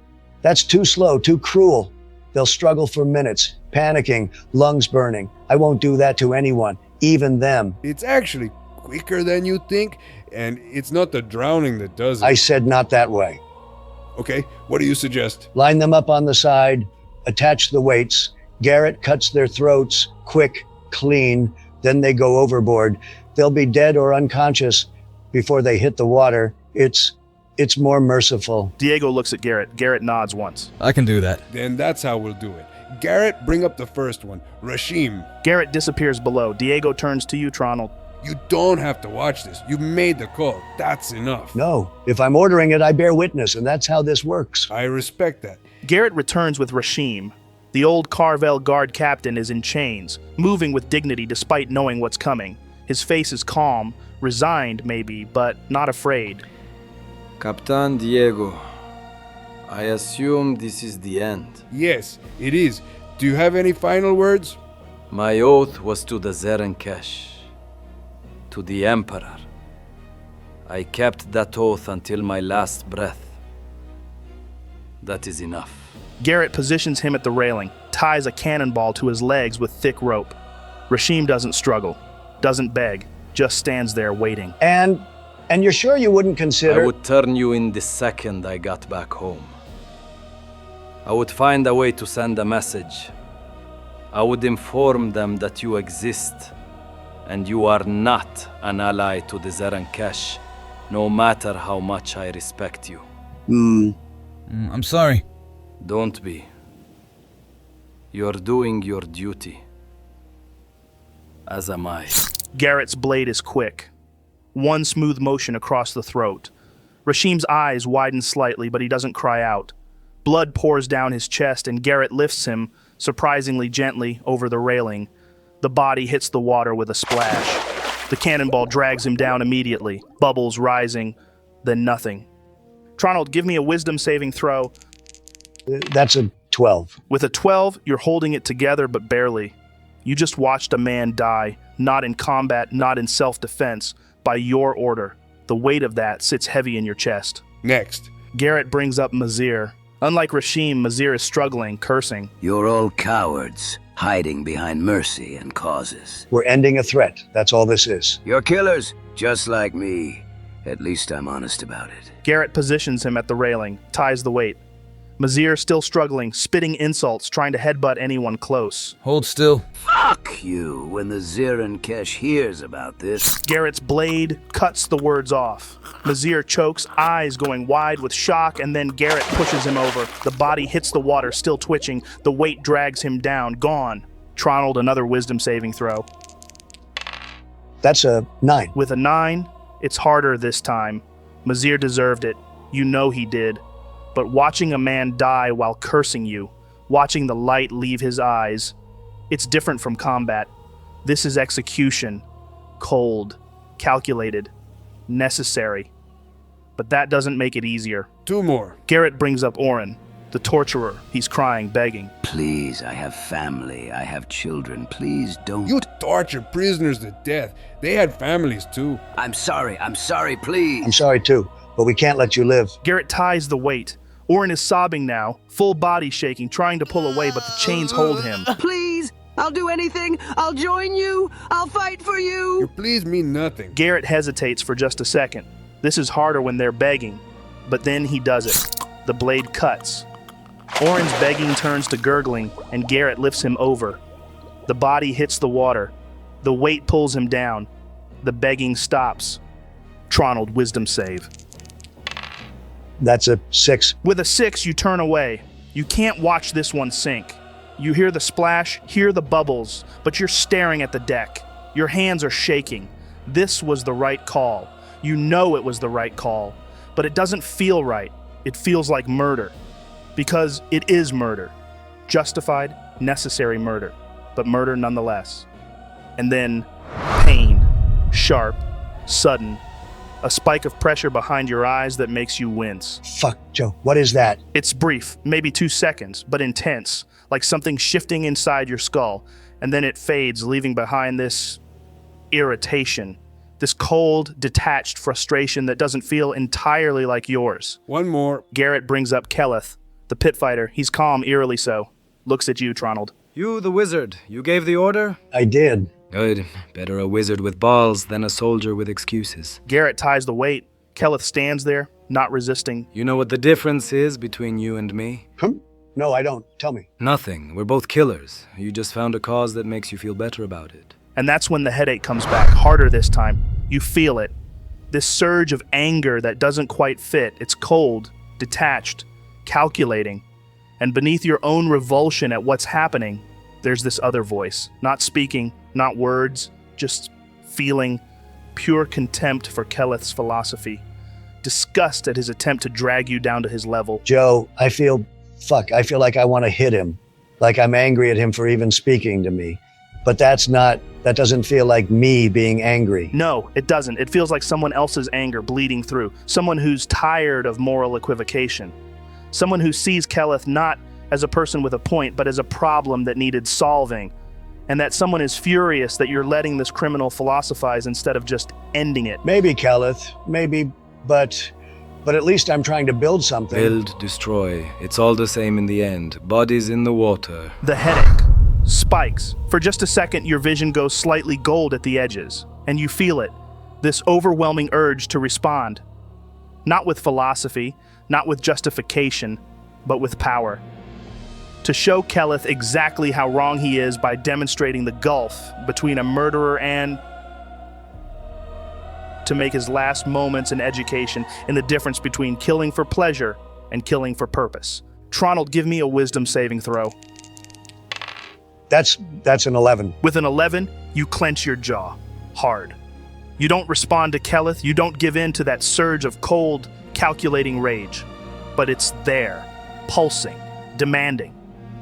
Speaker 2: That's too slow, too cruel. They'll struggle for minutes, panicking, lungs burning. I won't do that to anyone, even them.
Speaker 7: It's actually quicker than you think, and it's not the drowning that does it.
Speaker 2: I said not that way.
Speaker 7: Okay, what do you suggest?
Speaker 2: Line them up on the side, attach the weights. Garrett cuts their throats, quick, clean, then they go overboard. They'll be dead or unconscious before they hit the water. It's more merciful.
Speaker 21: Diego looks at Garrett. Garrett nods once.
Speaker 6: I can do that.
Speaker 7: Then that's how we'll do it. Garrett, bring up the first one. Rashim.
Speaker 21: Garrett disappears below. Diego turns to you, Tronald.
Speaker 7: You don't have to watch this. You've made the call. That's enough.
Speaker 2: No, if I'm ordering it, I bear witness, and that's how this works.
Speaker 7: I respect that.
Speaker 21: Garrett returns with Rashim. The old Carvel guard captain is in chains, moving with dignity despite knowing what's coming. His face is calm, resigned maybe, but not afraid.
Speaker 18: Captain Diego, I assume this is the end.
Speaker 7: Yes, it is. Do you have any final words?
Speaker 18: My oath was to the Zerenkesh, to the Emperor. I kept that oath until my last breath. That is enough.
Speaker 5: Garrett positions him at the railing, ties a cannonball to his legs with thick rope. Rashim doesn't struggle, doesn't beg, just stands there waiting.
Speaker 2: And you're sure you wouldn't consider...
Speaker 18: I would turn you in the second I got back home. I would find a way to send a message. I would inform them that you exist, and you are not an ally to the Zerenkesh, no matter how much I respect you.
Speaker 6: I'm sorry.
Speaker 18: Don't be. You're doing your duty. As am I.
Speaker 5: Garrett's blade is quick. One smooth motion across the throat. Rashim's eyes widen slightly, but he doesn't cry out. Blood pours down his chest, and Garrett lifts him, surprisingly gently, over the railing. The body hits the water with a splash. The cannonball drags him down immediately, bubbles rising, then nothing. Tronald, give me a wisdom saving throw.
Speaker 2: That's a 12.
Speaker 5: With a 12, you're holding it together, but barely. You just watched a man die, not in combat, not in self-defense, by your order. The weight of that sits heavy in your chest.
Speaker 7: Next.
Speaker 5: Garrett brings up Mazir. Unlike Rashim, Mazir is struggling, cursing.
Speaker 15: You're all cowards, hiding behind mercy and causes.
Speaker 2: We're ending a threat. That's all this is.
Speaker 15: You're killers, just like me. At least I'm honest about it.
Speaker 5: Garrett positions him at the railing, ties the weight. Mazir still struggling, spitting insults, trying to headbutt anyone close.
Speaker 6: Hold still.
Speaker 15: Fuck you when the Zerenkesh hears about this.
Speaker 5: Garrett's blade cuts the words off. Mazir chokes, eyes going wide with shock, and then Garrett pushes him over. The body hits the water, still twitching. The weight drags him down, gone. Tronald, another wisdom saving throw.
Speaker 2: That's a 9.
Speaker 5: With a 9, it's harder this time. Mazir deserved it. You know he did. But watching a man die while cursing you, watching the light leave his eyes, it's different from combat. This is execution. Cold, calculated, necessary. But that doesn't make it easier.
Speaker 7: 2 more.
Speaker 5: Garrett brings up Oren, the torturer. He's crying, begging.
Speaker 15: Please, I have family. I have children. Please don't...
Speaker 7: You torture prisoners to death. They had families too.
Speaker 15: I'm sorry, please.
Speaker 2: I'm sorry too, but we can't let you live.
Speaker 5: Garrett ties the weight. Oren is sobbing now, full body shaking, trying to pull away, but the chains hold him.
Speaker 10: Please, I'll do anything. I'll join you. I'll fight for you.
Speaker 7: Your please mean nothing.
Speaker 5: Garrett hesitates for just a second. This is harder when they're begging, but then he does it. The blade cuts. Oren's begging turns to gurgling, and Garrett lifts him over. The body hits the water. The weight pulls him down. The begging stops. Tronald, wisdom save.
Speaker 2: That's a 6.
Speaker 5: With a 6, you turn away. You can't watch this one sink. You hear the splash, hear the bubbles, but you're staring at the deck. Your hands are shaking. This was the right call. You know it was the right call, but it doesn't feel right. It feels like murder. Because it is murder. Justified, necessary murder, but murder nonetheless. And then pain, sharp, sudden, a spike of pressure behind your eyes that makes you wince.
Speaker 2: Fuck, Joe, what is that?
Speaker 5: It's brief, maybe 2 seconds, but intense, like something shifting inside your skull, and then it fades, leaving behind this irritation, this cold, detached frustration that doesn't feel entirely like yours.
Speaker 7: 1 more.
Speaker 5: Garrett brings up Keleth, the pit fighter. He's calm, eerily so. Looks at you, Tronald.
Speaker 18: You, the wizard, you gave the order?
Speaker 2: I did.
Speaker 18: Good. Better a wizard with balls than a soldier with excuses.
Speaker 5: Garrett ties the weight. Keleth stands there, not resisting.
Speaker 18: You know what the difference is between you and me?
Speaker 2: No, I don't. Tell me.
Speaker 18: Nothing. We're both killers. You just found a cause that makes you feel better about it.
Speaker 5: And that's when the headache comes back, harder this time. You feel it. This surge of anger that doesn't quite fit. It's cold, detached, calculating. And beneath your own revulsion at what's happening, there's this other voice. Not speaking, not words, just feeling, pure contempt for Keleth's philosophy. Disgust at his attempt to drag you down to his level.
Speaker 2: Joe, I feel like I want to hit him. Like I'm angry at him for even speaking to me. But that doesn't feel like me being angry.
Speaker 5: No, it doesn't. It feels like someone else's anger bleeding through. Someone who's tired of moral equivocation.
Speaker 21: Someone who sees Keleth not as a person with a point, but as a problem that needed solving. And that someone is furious that you're letting this criminal philosophize instead of just ending it.
Speaker 2: Maybe, Keleth. Maybe, but at least I'm trying to build something.
Speaker 18: Build, destroy. It's all the same in the end. Bodies in the water.
Speaker 21: The headache spikes. For just a second, your vision goes slightly gold at the edges, and you feel it, this overwhelming urge to respond. Not with philosophy, not with justification, but with power. To show Keleth exactly how wrong he is by demonstrating the gulf between a murderer and to make his last moments in education in the difference between killing for pleasure and killing for purpose. Tronald, give me a wisdom saving throw.
Speaker 2: That's an 11.
Speaker 21: With an 11, you clench your jaw hard. You don't respond to Keleth, you don't give in to that surge of cold, calculating rage. But it's there, pulsing, demanding.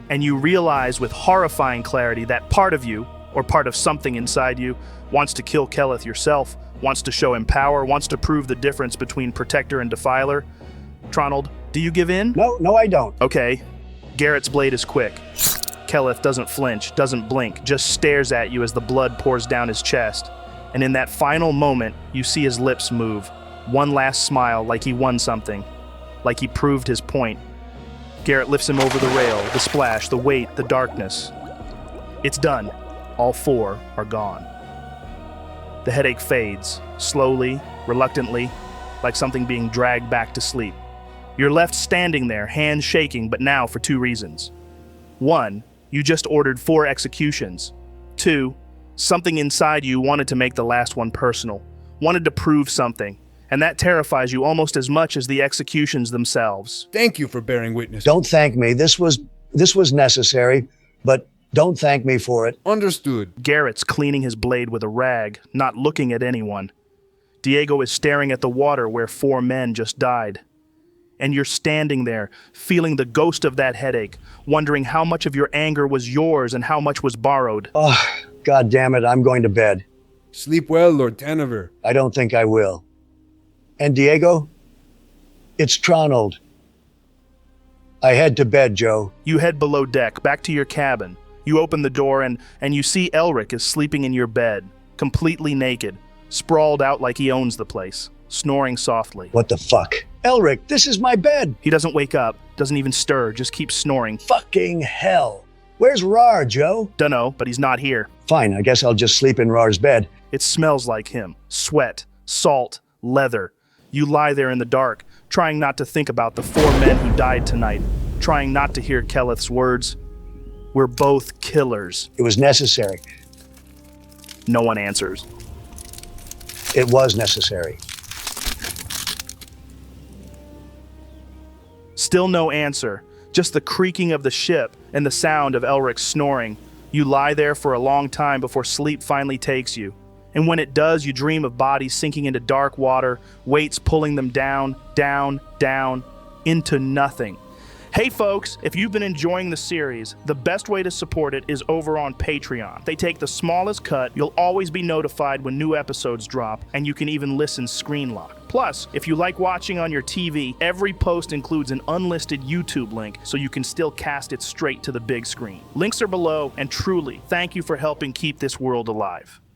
Speaker 21: And you realize with horrifying clarity that part of you, or part of something inside you, wants to kill Keleth yourself, wants to show him power, wants to prove the difference between protector and defiler. Tronald, do you give in?
Speaker 2: No, I don't.
Speaker 21: Okay. Garrett's blade is quick. Keleth doesn't flinch, doesn't blink, just stares at you as the blood pours down his chest. And in that final moment, you see his lips move. One last smile, like he won something, like he proved his point. Garrett lifts him over the rail, the splash, the weight, the darkness. It's done. All four are gone. The headache fades, slowly, reluctantly, like something being dragged back to sleep. You're left standing there, hands shaking, but now for two reasons. 1, you just ordered 4 executions. 2, something inside you wanted to make the last one personal, wanted to prove something, and that terrifies you almost as much as the executions themselves.
Speaker 7: Thank you for bearing witness.
Speaker 2: Don't thank me. This was necessary, but don't thank me for it.
Speaker 7: Understood.
Speaker 21: Garrett's cleaning his blade with a rag, not looking at anyone. Diego is staring at the water where 4 men just died. And you're standing there, feeling the ghost of that headache, wondering how much of your anger was yours and how much was borrowed.
Speaker 2: Oh, God damn it, I'm going to bed.
Speaker 7: Sleep well, Lord Tanover.
Speaker 2: I don't think I will. And Diego? It's Tronald. I head to bed, Joe.
Speaker 21: You head below deck, back to your cabin. You open the door and you see Elric is sleeping in your bed, completely naked, sprawled out like he owns the place, snoring softly.
Speaker 2: What the fuck? Elric, this is my bed.
Speaker 21: He doesn't wake up, doesn't even stir, just keeps snoring.
Speaker 2: Fucking hell. Where's Raarh, Joe?
Speaker 21: Dunno, but he's not here.
Speaker 2: Fine, I guess I'll just sleep in Raarh's bed.
Speaker 21: It smells like him. Sweat, salt, leather. You lie there in the dark, trying not to think about the 4 men who died tonight, trying not to hear Keleth's words. We're both killers.
Speaker 2: It was necessary.
Speaker 21: No one answers.
Speaker 2: It was necessary.
Speaker 21: Still no answer, just the creaking of the ship and the sound of Elric's snoring. You lie there for a long time before sleep finally takes you. And when it does, you dream of bodies sinking into dark water, weights pulling them down, down, down, into nothing. Hey folks, if you've been enjoying the series, the best way to support it is over on Patreon. They take the smallest cut, you'll always be notified when new episodes drop, and you can even listen screen locked. Plus, if you like watching on your TV, every post includes an unlisted YouTube link so you can still cast it straight to the big screen. Links are below, and truly, thank you for helping keep this world alive.